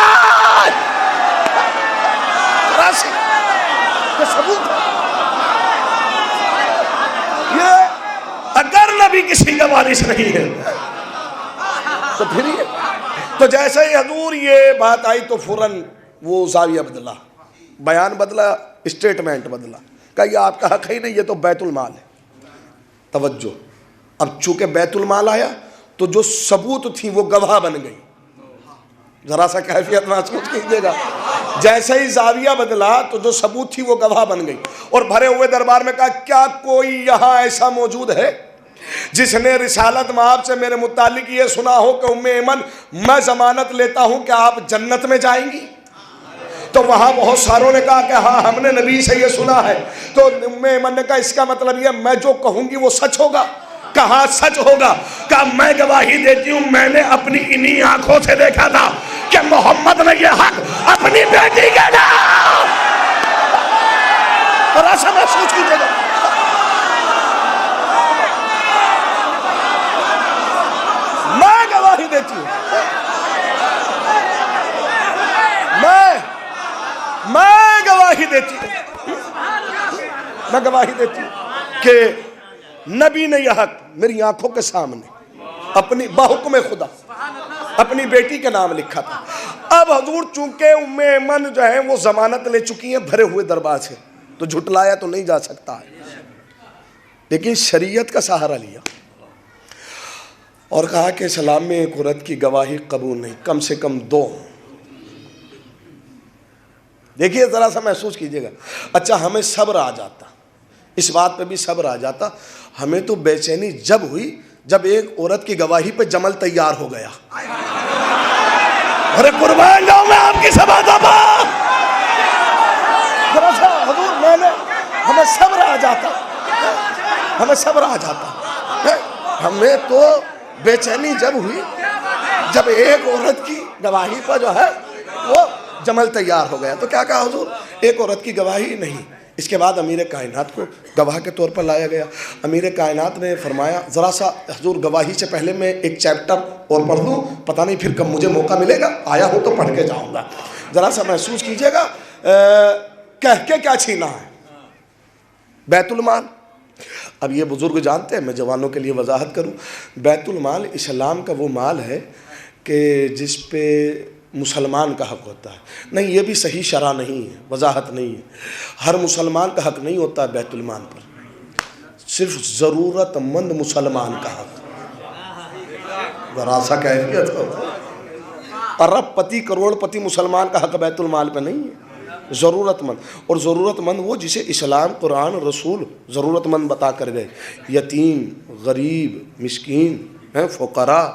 یہ اگر نبی کسی کا وارث نہیں ہے تو پھر یہ تو جیسے ہی حضور یہ بات آئی تو فوراً وہ زاویہ بدلا، بیان بدلا، اسٹیٹمنٹ بدلا. کہ یہ آپ کا حق ہی نہیں، یہ تو بیت المال ہے. توجہ. اب چونکہ بیت المال آیا تو جو ثبوت تھی وہ گواہ بن گئی. ذرا سا کیفیت محسوس کیجیے گا. جیسے ہی زاویہ بدلا تو جو ثبوت تھی وہ گواہ بن گئی. اور بھرے ہوئے دربار میں کہا کیا کوئی یہاں ایسا موجود ہے جس نے رسالت مآب سے میرے متعلق یہ سنا ہو کہ ام ایمن میں ضمانت لیتا ہوں کہ آپ جنت میں جائیں گی. تو وہاں بہت ساروں نے کہا کہ ہاں ہم نے نبی سے یہ سنا ہے. تو ام ایمن نے کہا اس کا مطلب یہ میں جو کہوں گی وہ سچ ہوگا. کہا سچ ہوگا. کہا میں گواہی دیتی ہوں میں نے اپنی انہی آنکھوں سے دیکھا تھا کہ محمد نے یہ حق اپنی بیٹی کے نام. اور ایسا محسوس کیجیے گا. میں گواہی دیتی ہوں, میں گواہی دیتی ہوں, میں گواہی دیتی ہوں کہ نبی نے یہ حق میری آنکھوں کے سامنے اپنی بحکم خدا اپنی بیٹی کے نام لکھا تھا. اب حضور چونکہ ام ایمن جو ہے وہ ضمانت لے چکی ہیں بھرے ہوئے دربار سے, تو جھٹلایا تو نہیں جا سکتا ہے, لیکن شریعت کا سہارا لیا اور کہا کہ اسلام میں ایک عورت کی گواہی قبول نہیں, کم سے کم 2. دیکھیے ذرا سا محسوس کیجئے گا. اچھا ہمیں صبر آ جاتا, اس بات پہ بھی صبر آ جاتا. ہمیں تو بے چینی جب ہوئی جب ایک عورت کی گواہی پہ جمل تیار ہو گیا. ارے قربان جاؤں میں آپ کی سبا دبا. ذرا سا حضور میں نے ہمیں صبر آ جاتا, ہمیں صبر آ جاتا. ہمیں تو بے چینی جب ہوئی جب ایک عورت کی گواہی پر جو ہے وہ جمل تیار ہو گیا. تو کیا کہا حضور ایک عورت کی گواہی نہیں. اس کے بعد امیر کائنات کو گواہ کے طور پر لایا گیا. امیر کائنات نے فرمایا ذرا سا حضور گواہی سے پہلے میں ایک چیپٹر اور پڑھ دوں, پتہ نہیں پھر کب مجھے موقع ملے گا, آیا ہوں تو پڑھ کے جاؤں گا. ذرا سا محسوس کیجئے گا. کہہ کے کیا چھینا ہے؟ بیت المال. اب یہ بزرگ جانتے ہیں, میں جوانوں کے لیے وضاحت کروں. بیت المال اسلام کا وہ مال ہے کہ جس پہ مسلمان کا حق ہوتا ہے. نہیں یہ بھی صحیح شرح نہیں ہے, وضاحت نہیں ہے. ہر مسلمان کا حق نہیں ہوتا بیت المال پر, صرف ضرورت مند مسلمان کا حق. ذرا سا کیفیت ہو. ارب پتی کروڑ پتی مسلمان کا حق بیت المال پہ نہیں ہے, ضرورت مند. اور ضرورت مند وہ جسے اسلام قرآن رسول ضرورت مند بتا کر گئے. یتیم, غریب, مسکین, فقراء,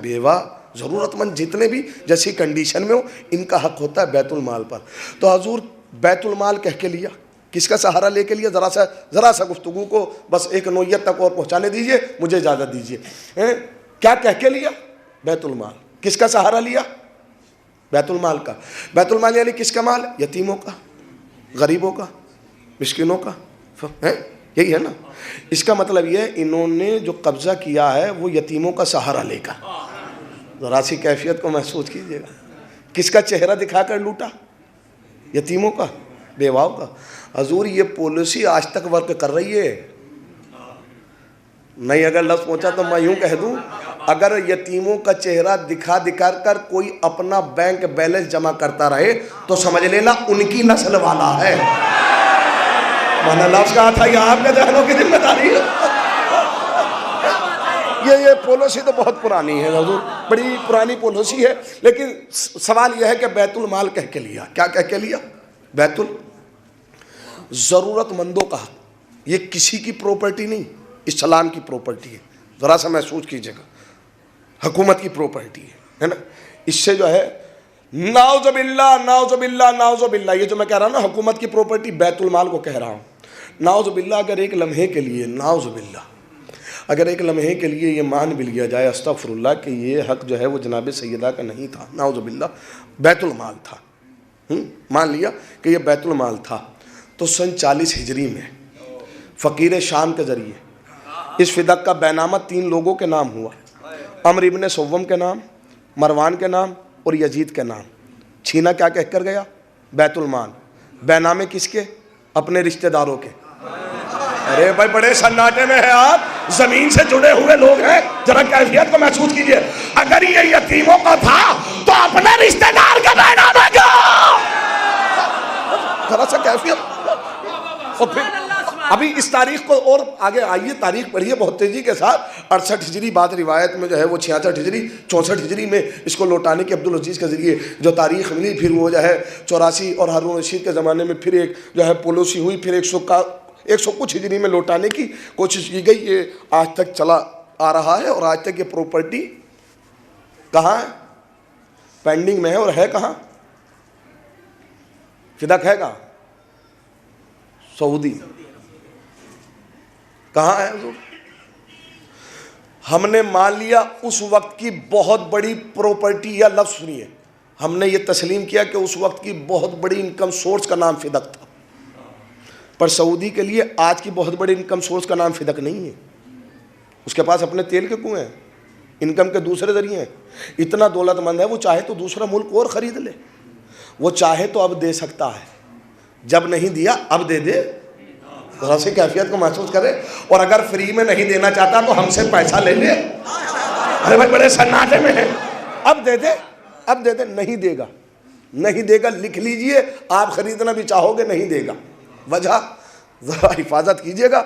بیوہ, ضرورت مند جتنے بھی جیسی کنڈیشن میں ہو ان کا حق ہوتا ہے بیت المال پر. تو حضور بیت المال کہہ کے لیا, کس کا سہارا لے کے لیا؟ ذرا سا گفتگو کو بس ایک نوعیت تک اور پہنچانے دیجئے, مجھے اجازت دیجئے. کیا کہہ کے لیا؟ بیت المال. کس کا سہارا لیا؟ بیت المال کا. بیت المال یعنی کس کا مال؟ یتیموں کا, غریبوں کا, مسکینوں کا. یہی ہے نا. اس کا مطلب یہ انہوں نے جو قبضہ کیا ہے وہ یتیموں کا سہارا لے کر. ذرا سی کیفیت کو محسوس کیجئے گا. کس کا چہرہ دکھا کر لوٹا؟ یتیموں کا, بیواؤں کا. حضور یہ پالیسی آج تک ورک کر رہی ہے. نہیں اگر لفظ پہنچا تو میں یوں کہہ دوں, اگر یتیموں کا چہرہ دکھا کر کوئی اپنا بینک بیلنس جمع کرتا رہے تو سمجھ لینا ان کی نسل والا ہے. میں نے لفظ کہا تھا یہ آپ کے ذہنوں کی ذمہ داری ہے. یہ پالیسی تو بہت پرانی ہے حضور, بڑی پرانی پالیسی ہے. لیکن سوال یہ ہے کہ بیت المال کہہ کے لیا. کیا کہہ کے لیا؟ بیت ضرورت مندوں کا. یہ کسی کی پراپرٹی نہیں, اسلام کی پراپرٹی ہے. ذرا سا محسوس کیجئے گا, حکومت کی پراپرٹی ہے نا. اس سے جو ہے نعوذ باللہ نعوذ باللہ نعوذ باللہ, یہ جو میں کہہ رہا ہوں نا حکومت کی پراپرٹی, بیت المال کو کہہ رہا ہوں. نعوذ باللہ اگر ایک لمحے کے لیے, نعوذ باللہ اگر ایک لمحے کے لیے یہ مان بھی لیا جائے استغفر اللہ کہ یہ حق جو ہے وہ جناب سیدہ کا نہیں تھا, نعوذ باللہ بیت المال تھا, مان لیا کہ یہ بیت المال تھا, تو سن 40 ہجری میں فقیر شام کے ذریعے اس فدق کا بینامہ 3 لوگوں کے نام ہوا. عمرو ابن سوم کے نام, مروان کے نام اور یزید کے نام. چھینا کیا کہہ کر گیا؟ بیت المال. بینامے کس کے؟ اپنے رشتہ داروں کے. ارے بھائی بڑے سناٹے میں ہیں آپ, زمین سے جڑے ہوئے لوگ ہیں, ذرا کیفیت کو محسوس کیجئے. اگر یہ یتیموں کا تھا تو اپنے رشتہ دار کا بینامہ کیا؟ ذرا سا کیفیت. اور پھر ابھی اس تاریخ کو اور آگے آئیے, تاریخ پڑھیے بہت تیزی کے ساتھ. 68 ہجری بعد روایت میں جو ہے وہ 66 ہجری 64 ہجری میں اس کو لوٹانے کی عبدالعزیز کے ذریعے جو تاریخ ملی, پھر وہ جو ہے 84 اور ہارون رشید کے زمانے میں پھر ایک جو ہے پالیسی ہوئی, پھر 100 کچھ ہجری میں لوٹانے کی کوشش کی گئی. یہ آج تک چلا آ رہا ہے اور آج تک یہ پراپرٹی کہاں ہے؟ پینڈنگ میں ہے. اور ہے کہاں؟ فدق ہے کہاں؟ سعودی. کہاں ہے حضور؟ ہم نے مان لیا اس وقت کی بہت بڑی پراپرٹی یا لفظ سنیے، ہم نے یہ تسلیم کیا کہ اس وقت کی بہت بڑی انکم سورس کا نام فدق تھا، پر سعودی کے لیے آج کی بہت بڑی انکم سورس کا نام فدق نہیں ہے. اس کے پاس اپنے تیل کے کنویں ہیں، انکم کے دوسرے ذریعے ہیں، اتنا دولت مند ہے وہ چاہے تو دوسرا ملک اور خرید لے، وہ چاہے تو اب دے سکتا ہے، جب نہیں دیا اب دے دے، ذرا سی کیفیت کو محسوس کرے. اور اگر فری میں نہیں دینا چاہتا تو ہم سے پیسہ لے لے، ارے بھائی بڑے سناٹے میں ہیں، اب دے دے، اب دے دے. نہیں دے گا، نہیں دے گا، لکھ لیجئے، آپ خریدنا بھی چاہو گے نہیں دے گا. وجہ ذرا حفاظت کیجئے گا،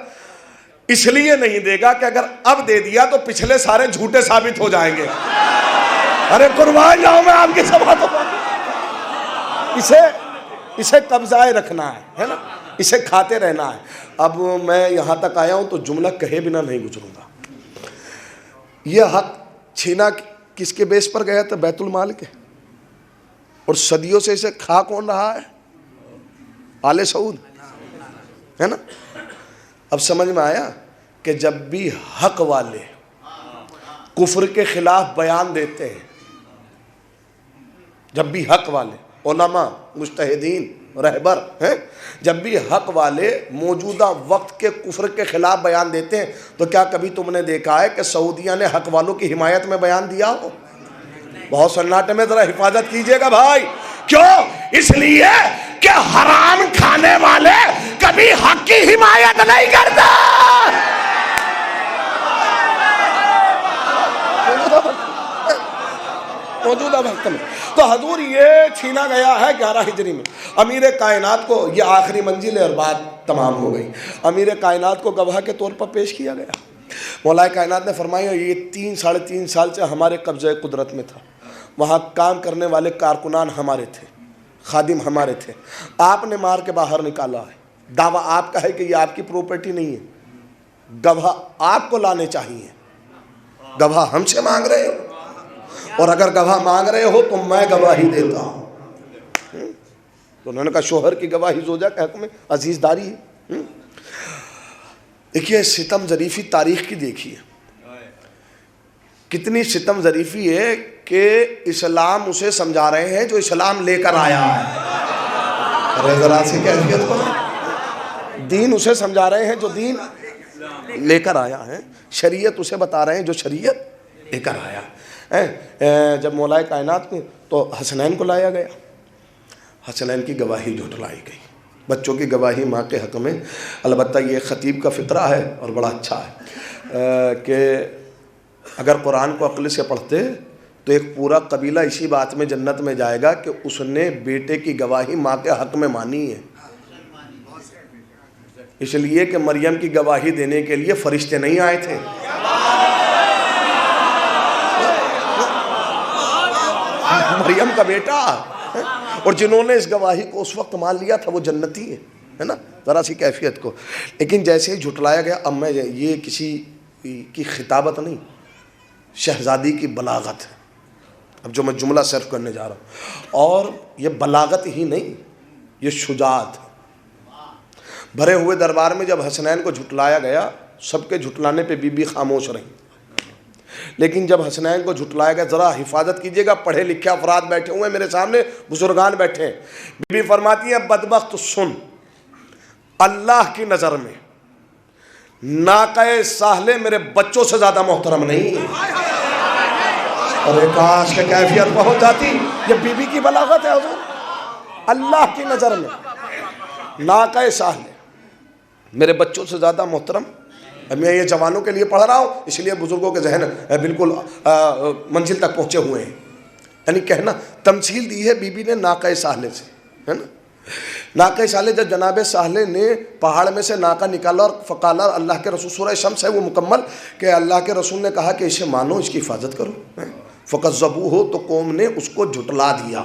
اس لیے نہیں دے گا کہ اگر اب دے دیا تو پچھلے سارے جھوٹے ثابت ہو جائیں گے. ارے قربان جاؤں میں آپ کی سباتوں پر. اسے قبضہ رکھنا ہے نا، اسے کھاتے رہنا ہے. اب میں یہاں تک آیا ہوں تو جملہ کہے بنا نہیں گزروں گا. یہ حق چھینا کس کے بیس پر گیا تھا؟ بیت المال کے. اور صدیوں سے اسے کھا کون رہا ہے؟ آل سعود ہے نا. اب سمجھ میں آیا کہ جب بھی حق والے کفر کے خلاف بیان دیتے ہیں، جب بھی حق والے علماء، مجتہدین، رہبر ہیں، جب بھی حق والے موجودہ وقت کے کفر کے خلاف بیان دیتے ہیں تو کیا کبھی تم نے دیکھا ہے کہ سعودیہ نے حق والوں کی حمایت میں بیان دیا ہو؟ بہت سناٹے میں، ذرا حفاظت کیجئے گا بھائی. کیوں؟ اس لیے کہ حرام کھانے والے کبھی حق کی حمایت نہیں کرتے. موجودہ وقت میں تو حضور یہ چھینا گیا ہے 11 ہجری میں. امیر کائنات کو، یہ آخری منزل ہے اور بات تمام ہو گئی، امیر کائنات کو گواہ کے طور پر پیش کیا گیا. مولا کائنات نے فرمایا یہ 3-3.5 سال سے ہمارے قبضۂ قدرت میں تھا، وہاں کام کرنے والے کارکنان ہمارے تھے، خادم ہمارے تھے، آپ نے مار کے باہر نکالا ہے. دعویٰ آپ کا ہے کہ یہ آپ کی پراپرٹی نہیں ہے، گواہ آپ کو لانے چاہیے. گواہ ہم سے مانگ رہے ہو، اور اگر گواہ مانگ رہے ہو تو میں گواہی دیتا ہوں. تو انہوں نے کہا شوہر کی گواہی زوجہ کے حق میں عزیز داری ہے. دیکھیے ستم ظریفی تاریخ کی دیکھیے، کتنی ستم ظریفی ہے کہ اسلام اسے سمجھا رہے ہیں جو اسلام لے کر آیا ہے. ارے ذرا سی کیفیت کو، دین اسے سمجھا رہے ہیں جو دین لے کر آیا ہے، شریعت اسے بتا رہے ہیں جو شریعت لے کر آیا. جب مولا کائنات میں تو حسنین کو لایا گیا، حسنین کی گواہی جھٹلائی گئی. بچوں کی گواہی ماں کے حق میں، البتہ یہ خطیب کا فطرہ ہے اور بڑا اچھا ہے کہ اگر قرآن کو عقل سے پڑھتے تو ایک پورا قبیلہ اسی بات میں جنت میں جائے گا کہ اس نے بیٹے کی گواہی ماں کے حق میں مانی ہے. اس لیے کہ مریم کی گواہی دینے کے لیے فرشتے نہیں آئے تھے، مریم کا بیٹا، اور جنہوں نے اس گواہی کو اس وقت مان لیا تھا وہ جنتی ہے نا. ذرا سی کیفیت کو. لیکن جیسے ہی جھٹلایا گیا، اب میں یہ کسی کی خطابت نہیں، شہزادی کی بلاغت ہے اب جو میں جملہ صرف کرنے جا رہا ہوں. اور یہ بلاغت ہی نہیں، یہ شجاعت ہے. بھرے ہوئے دربار میں جب حسنین کو جھٹلایا گیا، سب کے جھٹلانے پہ بی بی خاموش رہی. لیکن جب حسنین کو جھٹلایا گیا، ذرا حفاظت کیجئے گا، پڑھے لکھے افراد بیٹھے ہوئے ہیں میرے سامنے، بزرگان بیٹھے ہیں. بی بی فرماتی ہیں بدبخت سن، اللہ کی نظر میں ناقہ ساحلے میرے بچوں سے زیادہ محترم نہیں ہے. اور کاش کہ کیفیت پہنچ جاتی. یہ بی بی کی بلاغت ہے حضور. اللہ کی نظر میں ناقہ ساحلے میرے بچوں سے زیادہ محترم. میں یہ جوانوں کے لیے پڑھ رہا ہوں، اس لیے بزرگوں کے ذہن بالکل منزل تک پہنچے ہوئے ہیں. یعنی کہنا تمثیل دی ہے بی بی نے ناقہ ساحلے سے، ہے نا. ناقہ ساحلے جب جناب ساحلے نے پہاڑ میں سے ناقہ نکالا اور فقالا، اللہ کے رسول، سورہ شمس ہے وہ مکمل، کہ اللہ کے رسول نے کہا کہ اسے مانو، اس کی حفاظت کرو. فَكَذَّبُوهُ، تو قوم نے اس کو جھٹلا دیا.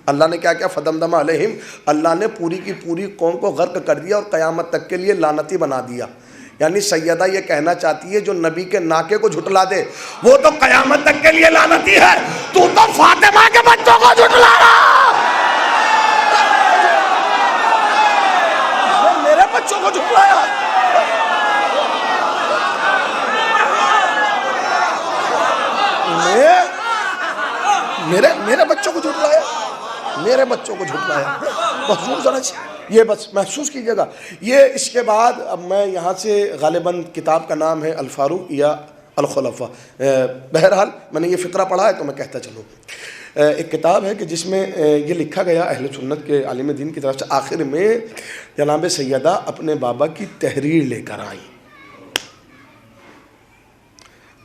اللہ نے کیا کیا؟ فَدَمْدَمَ عَلَيْهِمْ، اللہ نے پوری کی پوری قوم کو غرق کر دیا اور قیامت تک کے لیے لعنتی بنا دیا. یعنی سیدہ یہ کہنا چاہتی ہے جو نبی کے ناکے کو جھٹلا دے وہ تو قیامت تک کے لیے لعنتی ہے، تو فاطمہ کے بچوں کو جھٹلا رہا. بچوں کو جھٹلایا. میرے بچوں کو جھٹلایا, میرے بچوں کو جھٹلایا. حضور ذرا یہ بس محسوس کیجئے گا. یہ اس کے بعد اب میں یہاں سے غالباً کتاب کا نام ہے الفاروق یا الخلفاء, بہرحال میں نے یہ فقرہ پڑھا ہے تو میں کہتا چلوں. ایک کتاب ہے کہ جس میں یہ لکھا گیا اہل سنت کے عالم دین کی طرف سے, آخر میں جناب سیدہ اپنے بابا کی تحریر لے کر آئیں.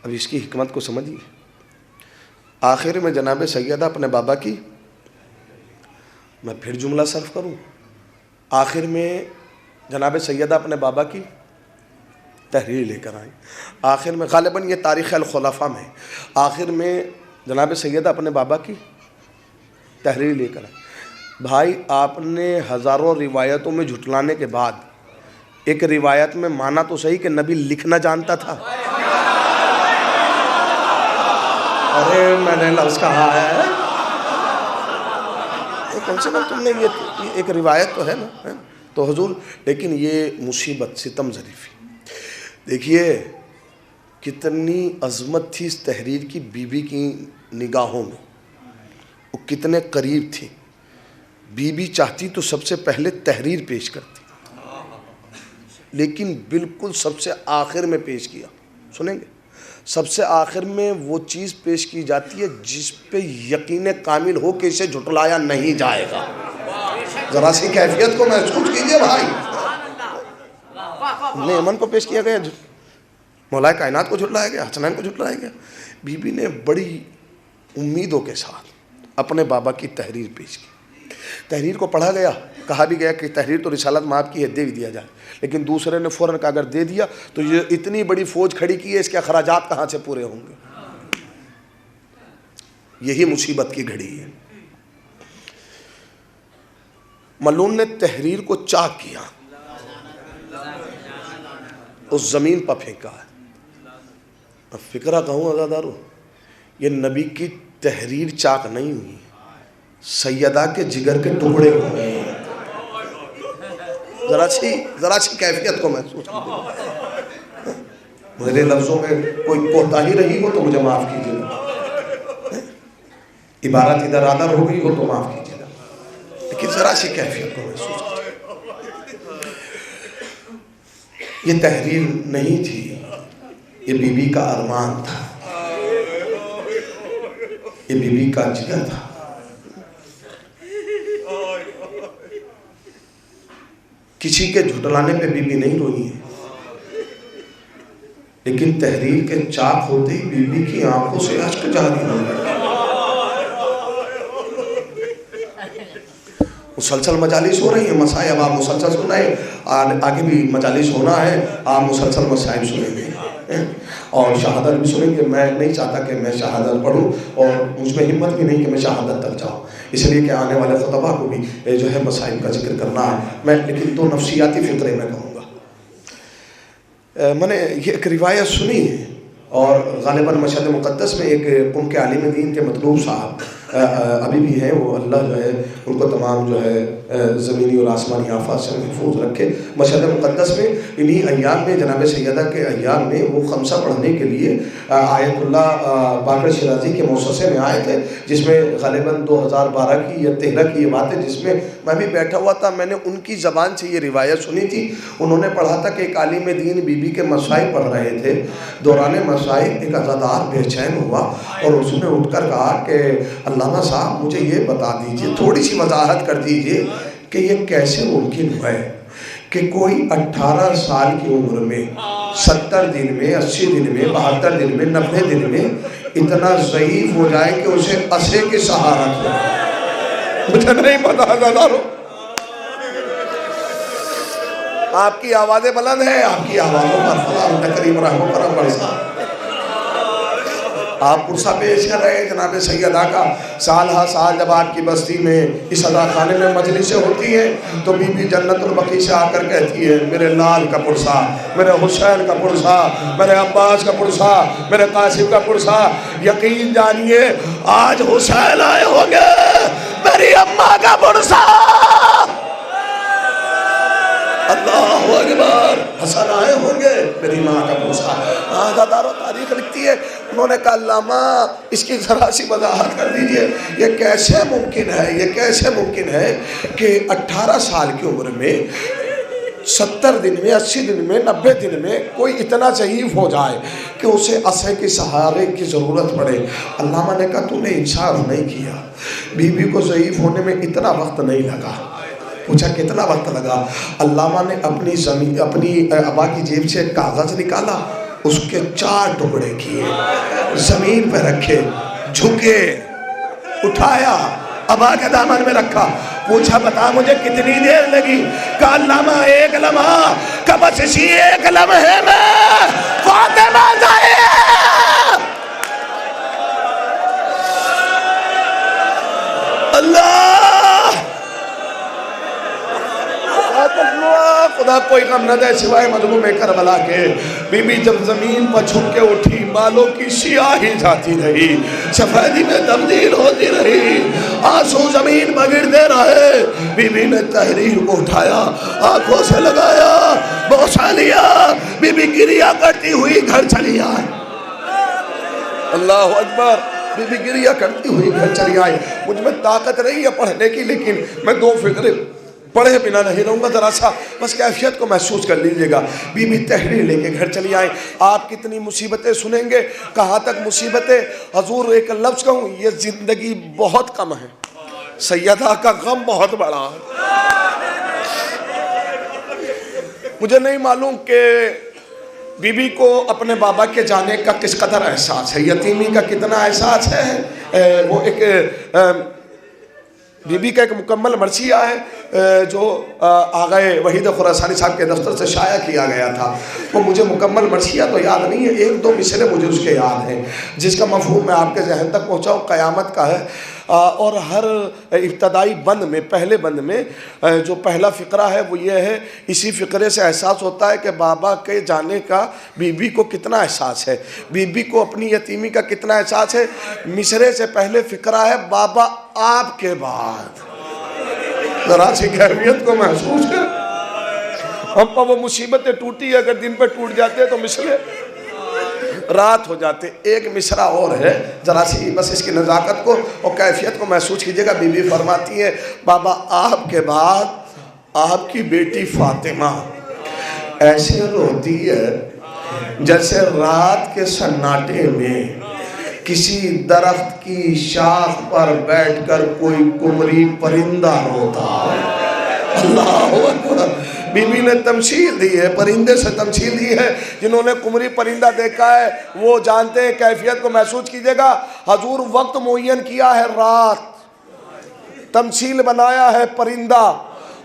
اب اس کی حکمت کو سمجھیے. آخر میں جناب سیدہ اپنے بابا کی, میں پھر جملہ صرف کروں, آخر میں جناب سیدہ اپنے بابا کی تحریر لے کر آئیں. آخر میں غالباً یہ تاریخ الخلفاء میں, آخر میں جناب سیدہ اپنے بابا کی تحریر لے کر آئیں. بھائی آپ نے ہزاروں روایتوں میں جھٹلانے کے بعد ایک روایت میں مانا تو صحیح کہ نبی لکھنا جانتا تھا. ارے میں نے لفظ کہا ہے, کم سے کم تم نے یہ ایک روایت تو ہے نا. تو حضور, لیکن یہ مصیبت ستم ظریفی دیکھیے کتنی عظمت تھی اس تحریر کی. بی بی کی نگاہوں میں وہ کتنے قریب تھی. بی بی چاہتی تو سب سے پہلے تحریر پیش کرتی, لیکن بالکل سب سے آخر میں پیش کیا. سنیں گے, سب سے آخر میں وہ چیز پیش کی جاتی ہے جس پہ یقین کامل ہو کہ اسے جھٹلایا نہیں جائے گا. ذرا سی کیفیت کو محسوس کیجئے بھائی. نیمن کو پیش کیا گیا, مولا کائنات کو جھٹلایا گیا, حسنین کو جھٹلایا گیا. بی بی نے بڑی امیدوں کے ساتھ اپنے بابا کی تحریر پیش کی. تحریر کو پڑھا گیا, کہا بھی گیا کہ تحریر تو رسالت میں آپ کی ہے, دے بھی دیا جائے. لیکن دوسرے نے فوراً کہا اگر دے دیا تو یہ اتنی بڑی فوج کھڑی کی ہے, اس کے اخراجات کہاں سے پورے ہوں گے. یہی مصیبت کی گھڑی ہے. ملعون نے تحریر کو چاک کیا, اس زمین پر پھینکا ہے. اب فکرہ کہوں عزادارو, یہ نبی کی تحریر چاک نہیں ہوئی, سیدہ کے جگر کے ٹکڑے ہوئے ہیں. ذرا سی کیفیت کو محسوس کیجیے. میرے لفظوں میں کوئی کوتاہی رہی ہو تو مجھے معاف کیجیے گا, عبارت ادھر ادھر ہو گئی ہو تو معاف کیجیے گا, لیکن ذرا سی کیفیت کو محسوس کیجیے. یہ تحریر نہیں تھی, یہ بی بی کا ارمان تھا, یہ بی بی کا جگر تھا. کسی کے جھٹلانے پہ بی بی نہیں روئی ہے, لیکن تحریر کے چاک ہوتے ہی بی بی کی آنکھوں سے اشک جاری ہو گئے. مسلسل مجالس ہو رہی ہیں, مسائب آپ مسلسل سن رہے ہیں, آگے بھی مجالس ہونا ہے, آپ مسلسل مسائب سنیں گے اور شہادت بھی سنیں گے. میں نہیں چاہتا کہ میں شہادت پڑھوں, اور مجھ میں ہمت بھی نہیں کہ میں شہادت تک جاؤں, اس لیے کہ آنے والے خطبہ کو بھی جو ہے مسائل کا ذکر کرنا ہے. میں لیکن دو نفسیاتی فقرے میں کہوں گا. میں نے یہ ایک روایت سنی ہے, اور غالباً مشہد مقدس میں ایک قوم کے عالم دین کے مطلوب صاحب ابھی بھی ہیں, وہ اللہ جو ہے ان کو تمام جو ہے زمینی اور آسمانی آفات سے محفوظ رکھے. مشہد مقدس میں انہی ایام میں جناب سیدہ کے ایام میں وہ خمسہ پڑھنے کے لیے آیت اللہ باقر شیرازی کے مؤسسے میں آئے تھے, جس میں غالباً 2012 کی یا 13 کی یہ بات ہے, جس میں میں بھی بیٹھا ہوا تھا. میں نے ان کی زبان سے یہ روایت سنی تھی. انہوں نے پڑھا تھا کہ ایک عالم دین بی بی کے مسائل پڑھ رہے تھے. دوران مسائل ایک عزادار بے چین ہوا اور اس نے اٹھ کر کہا کہ علامہ صاحب مجھے یہ بتا دیجئے, تھوڑی سی وضاحت کر دیجئے کہ یہ کیسے ممکن ہے کہ کوئی 18 سال کی عمر میں 70 دن میں 80 دن میں 72 دن میں 90 دن میں اتنا ضعیف ہو جائے کہ اسے عصے کی سہارت ہو. مجھے نہیں پتا عزادارو, آپ کی آوازیں بلند ہیں, آپ کی آوازوں پر خدا کریم رحم و کرم برسا. آپ پرسہ پیش کر رہے ہیں جناب سیدہ کا. سال ہا سال جب آپ کی بستی میں اس ادا خانے میں مجلسیں ہوتی ہیں تو بی بی جنت البقیع سے آ کر کہتی ہے میرے لال کا پرسہ, میرے حسین کا پرسہ, میرے عباس کا پرسہ, میرے قاسم کا پرسہ. یقین جانیے آج حسین آئے ہوں گے, میری اماں کا پرسہ. اللہ اللہ اکبر، حسن آئے ہوں گے میری ماں کا بوسہ. عزادارو تاریخ لکھتی ہے، انہوں نے کہا علامہ اس کی ذرا سی وضاحت کر دیجئے، یہ کیسے ممکن ہے، یہ کیسے ممکن ہے کہ 18 سال کی عمر میں 70 دن میں 80 دن میں 90 دن میں کوئی اتنا ضعیف ہو جائے کہ اسے عصا کے سہارے کی ضرورت پڑے. علامہ نے کہا تو نے انصاف نہیں کیا، بی بی کو ضعیف ہونے میں اتنا وقت نہیں لگا. پوچھا کتنا وقت لگا؟ علامہ نے اپنی ابا کی جیب سے ایک کاغذ نکالا، اس کے 4 ٹکڑے کیے، زمین پہ رکھے، جھکے، اٹھایا، ابا کے دامن میں رکھا. پوچھا بتا مجھے کتنی دیر لگی؟ کہا علامہ 1 لمحہ. کہ بس اسی 1 لمحے میں فاطمہ زہرا. اللہ خدا کوئی غم نہ دے سوائے مظلوم کربلا کے. بی بی جب زمین پر چھپ کے اٹھی، بالوں کی سیاہی جاتی رہی، سفیدی میں تبدیل ہوتی رہی، آنسو زمین پر گرتے رہے. بی بی نے تحریر کو اٹھایا، آنکھوں سے لگایا، بوسہ لیا، بی بی گریا کرتی ہوئی گھر چلی آئی. اللہ اکبر. بی بی گریا کرتی ہوئی گھر چلی آئی. مجھ میں طاقت رہی ہے پڑھنے کی، لیکن میں 2 فکرے پڑھے بنا نہیں رہوں گا، ذرا سا بس کیفیت کو محسوس کر لیجئے گا. بی بی تحریر لے کے گھر چلی آئیں. آپ کتنی مصیبتیں سنیں گے، کہاں تک مصیبتیں. حضور ایک لفظ کہوں، یہ زندگی بہت کم ہے، سیدہ کا غم بہت بڑا ہے. مجھے نہیں معلوم کہ بی بی کو اپنے بابا کے جانے کا کس قدر احساس ہے، یتیمی کا کتنا احساس ہے. وہ ایک بی بی کا ایک مکمل مرثیہ ہے جو آغا وحید خراسانی صاحب کے دفتر سے شائع کیا گیا تھا. وہ مجھے مکمل مرثیہ تو یاد نہیں ہے، 1-2 مصرے مجھے اس کے یاد ہیں، جس کا مفہوم میں آپ کے ذہن تک پہنچاؤں. قیامت کا ہے، اور ہر ابتدائی بند میں، پہلے بند میں جو پہلا فقرہ ہے وہ یہ ہے. اسی فقرے سے احساس ہوتا ہے کہ بابا کے جانے کا بی بی کو کتنا احساس ہے، بی بی کو اپنی یتیمی کا کتنا احساس ہے. مصرے سے پہلے فقرہ ہے بابا آپ کے بعد. ذرا سی کیفیت کو محسوس کر. ہم پر وہ مصیبتیں ٹوٹی، اگر دن پہ ٹوٹ جاتے تو مصرے رات ہو جاتے. ایک مصرع اور ہے، ذرا سی بس اس کی نزاکت کو اور کیفیت کو محسوس کیجئے گا. بی بی فرماتی ہے بابا آپ کے بعد آپ کی بیٹی فاطمہ ایسے روتی ہے جیسے رات کے سناٹے میں کسی درخت کی شاخ پر بیٹھ کر کوئی قمری پرندہ روتا ہے. اللہ اکبر. بی بی نے تمثیل دی ہے، پرندے سے تمثیل دی ہے. جنہوں نے قمری پرندہ دیکھا ہے وہ جانتے ہیں. کیفیت کو محسوس کیجئے گا. حضور وقت معین کیا ہے رات، تمثیل بنایا ہے پرندہ.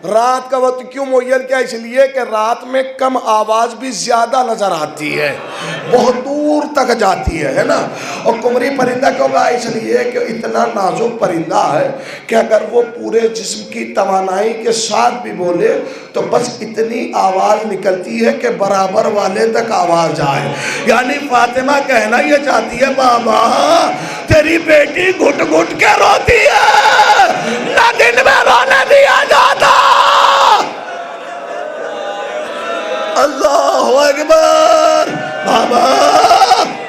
رات کا وقت کیوں معین کیا؟ اس لیے کہ رات میں کم آواز بھی زیادہ نظر آتی ہے، بہت دور تک جاتی ہے نا. اور قمری پرندہ کیوں کہا؟ اس لیے کہ اتنا نازک پرندہ ہے کہ اگر وہ پورے جسم کی توانائی کے ساتھ بھی بولے تو بس اتنی آواز نکلتی ہے کہ برابر والے تک آواز جائے. یعنی فاطمہ کہنا یہ چاہتی ہے بابا تیری بیٹی گھٹ گھٹ کے روتی ہے، نہ دن میں رونے دیا جاتا. اللہ اکبر. بابا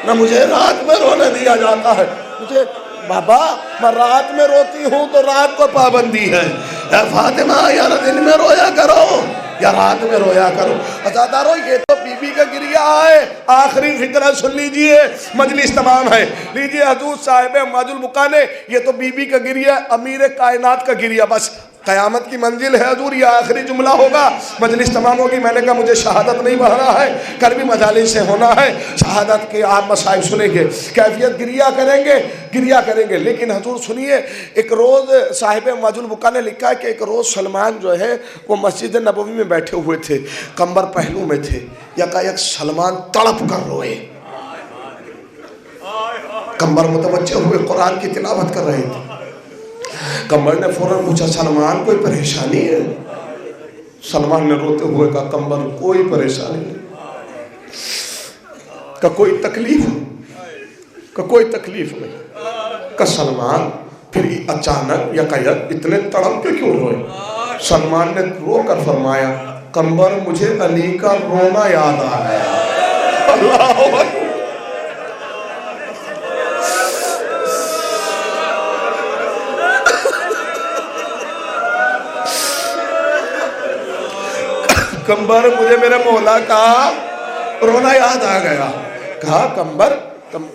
نہ مجھے رات میں رونے دیا جاتا ہے. مجھے بابا میں رات میں روتی ہوں تو رات کو پابندی ہے. اے فاطمہ یا دن میں رویا کرو یا رات میں رویا کرو. عزادارو یہ تو بی بی کا گریہ ہے. آخری فقرہ سن لیجئے، مجلس تمام ہے. لیجئے حضور صاحب ماج البقا نے، یہ تو بی بی کا گریہ، امیر کائنات کا گریہ. بس قیامت کی منزل ہے حضور، یہ آخری جملہ ہوگا، مجلس تمام ہوگی. میں نے کہا مجھے شہادت نہیں پڑھنا ہے، کل بھی مجالس سے ہونا ہے. شہادت کے آپ مسائل سنیں گے، کیفیت گریہ کریں گے، گریہ کریں گے. لیکن حضور سنیے، ایک روز صاحب ماج البقا نے لکھا ہے کہ ایک روز سلمان جو ہے وہ مسجد نبوی میں بیٹھے ہوئے تھے، کمبر پہلو میں تھے. یکایک سلمان تڑپ کر روئے، کمبر متوجہ ہوئے قرآن کی تلاوت کر رہے تھے. کمبر نے فوراً پوچھا سلمان کوئی پریشانی ہے؟ سلمان نے روتے ہوئے کہا کمبر کوئی پریشانی نہیں. کہ کوئی تکلیف؟ کہ کوئی تکلیف نہیں. کہ سلمان پھر اچانک یکایک اتنے تڑپ کے کیوں روئے؟ سلمان نے رو کر فرمایا قمبر مجھے علی کا رونا یاد آ گیا. اللہ اکبر. قمبر مجھے میرے مولا کا رونا یاد آ گیا. کہا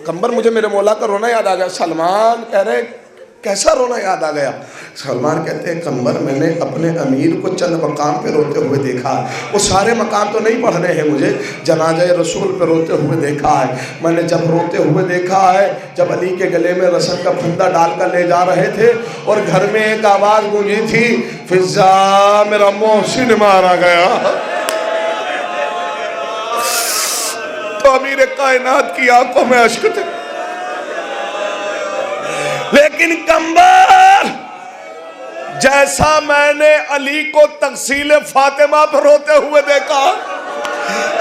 قمبر مجھے میرے مولا کا رونا یاد آ گیا. سلمان کہہ رہے کیسا رونا یاد آ گیا؟ سلمان کہتے ہیں قمبر میں نے اپنے امیر کو چند مقام پہ روتے ہوئے دیکھا. وہ سارے مقام تو نہیں پڑھنے ہیں مجھے، جنازہ رسول پہ روتے ہوئے دیکھا ہے. میں نے جب روتے ہوئے دیکھا ہے جب علی کے گلے میں رسن کا پھندا ڈال کر لے جا رہے تھے اور گھر میں ایک آواز گونجی تھی، فضا میرا محسن مارا گیا. تو امیر کائنات کی آنکھوں میں اشک تھے. لیکن قمبر جیسا میں نے علی کو تغسیل فاطمہ پر روتے ہوئے دیکھا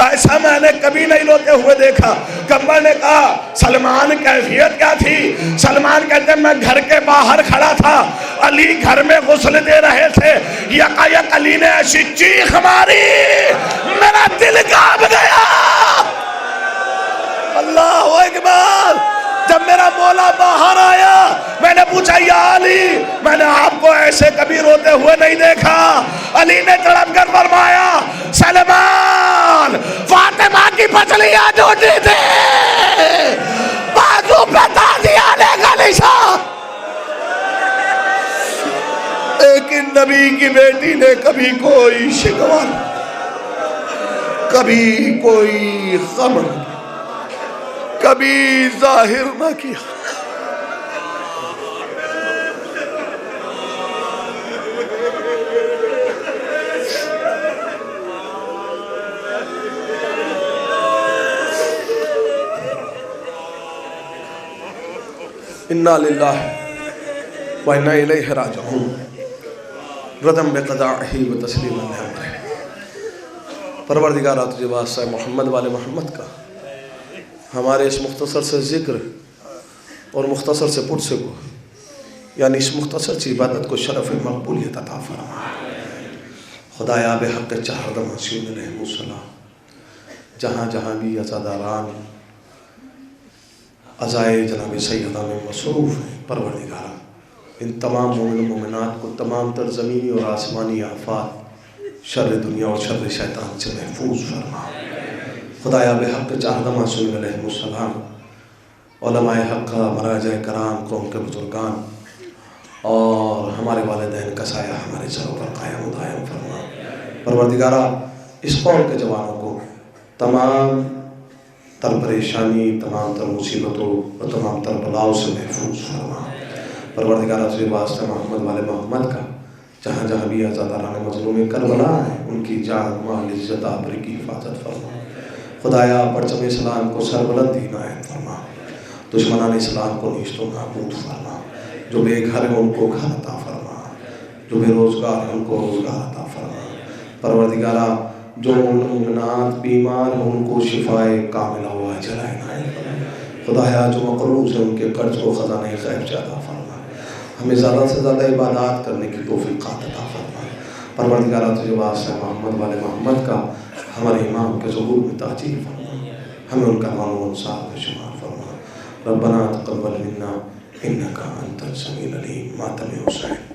ایسا میں نے کبھی نہیں روتے ہوئے دیکھا. قمبر نے کہا سلمان کیفیت کیا تھی؟ سلمان کہتے ہیں میں گھر کے باہر کھڑا تھا، علی گھر میں غسل دے رہے تھے، یکایک علی نے ایسی چیخ ماری میرا دل کانپ گیا. اللہ اکبر. جب میرا مولا باہر آیا میں نے پوچھا یا علی، میں نے آپ کو ایسے کبھی روتے ہوئے نہیں دیکھا. علی نے تڑپ کر فرمایا سلمان فاطمہ کی پسلیاں ٹوٹی تھی، بازو پہ تازیانے کا نشان. لیکن نبی کی بیٹی نے کبھی کوئی شکوہ کبھی کوئی غم کبھی ظاہر نہ کیا. انا للہ و انا الیہ راجعون. ردم بقضائہ و تسلیما لامرہ. پروردگارہ تجھے واسطہ محمد والے محمد کا ہمارے اس مختصر سے ذکر اور مختصر سے پرسے کو، یعنی اس مختصر سی عبادت کو شرف مقبولیت عطا فرما. خدایا بحق چہردم حسین علیہ السلام جہاں جہاں بھی عزاداران عزائے جناب سیدہ میں مصروف ہیں، پروردگارہ ان تمام مومن و مومنات کو تمام تر زمینی اور آسمانی آفات، شر دنیا اور شر شیطان سے محفوظ فرما. خدایا بحق چہردہ معصوم علیہ السلام علماء حق، مراجع کرام، قوم کے بزرگان اور ہمارے والدین کا سایہ ہمارے سروں پر قائم و دائم فرما. پروردگارہ اس قوم کے جوانوں کو تمام تر پریشانی، تمام تر مصیبتوں اور تمام تر بلاؤں سے محفوظ فرما. پروردگارہ تجھے واسطہ محمد والے محمد کا جہاں جہاں بھی عزاداران مظلوم کربلا ہیں ان کی جان مال عزت آبرو کی حفاظت فرما. خدایا پرچم اسلام کو سربلندی عنایت فرما. دشمنان اسلام کو نیست و نابود فرما. جو بے گھر ہیں ان کو گھر عطا فرما. جو بے روزگار ہیں ان کو روزگار عطا فرما. پروردگارہ جو مومنات بیمار ہیں ان کو شفائے کاملہ و عاجلہ عنایت فرما. خدایا جو مقروض ہیں ان کے قرض کو خزانہ غیب سے عطا فرما. ہمیں زیادہ سے زیادہ عبادات کرنے کی توفیقات عطا فرما. پروردگارہ تجھے واسطہ محمد والے محمد کا ہمارے امام کے ظہور میں تاجیل فرما. ہمیں ان کا معلوم انصار میں شمار فرما. ربنا تقبل منا انکا انت السمیع العلیم. ماتم حسین.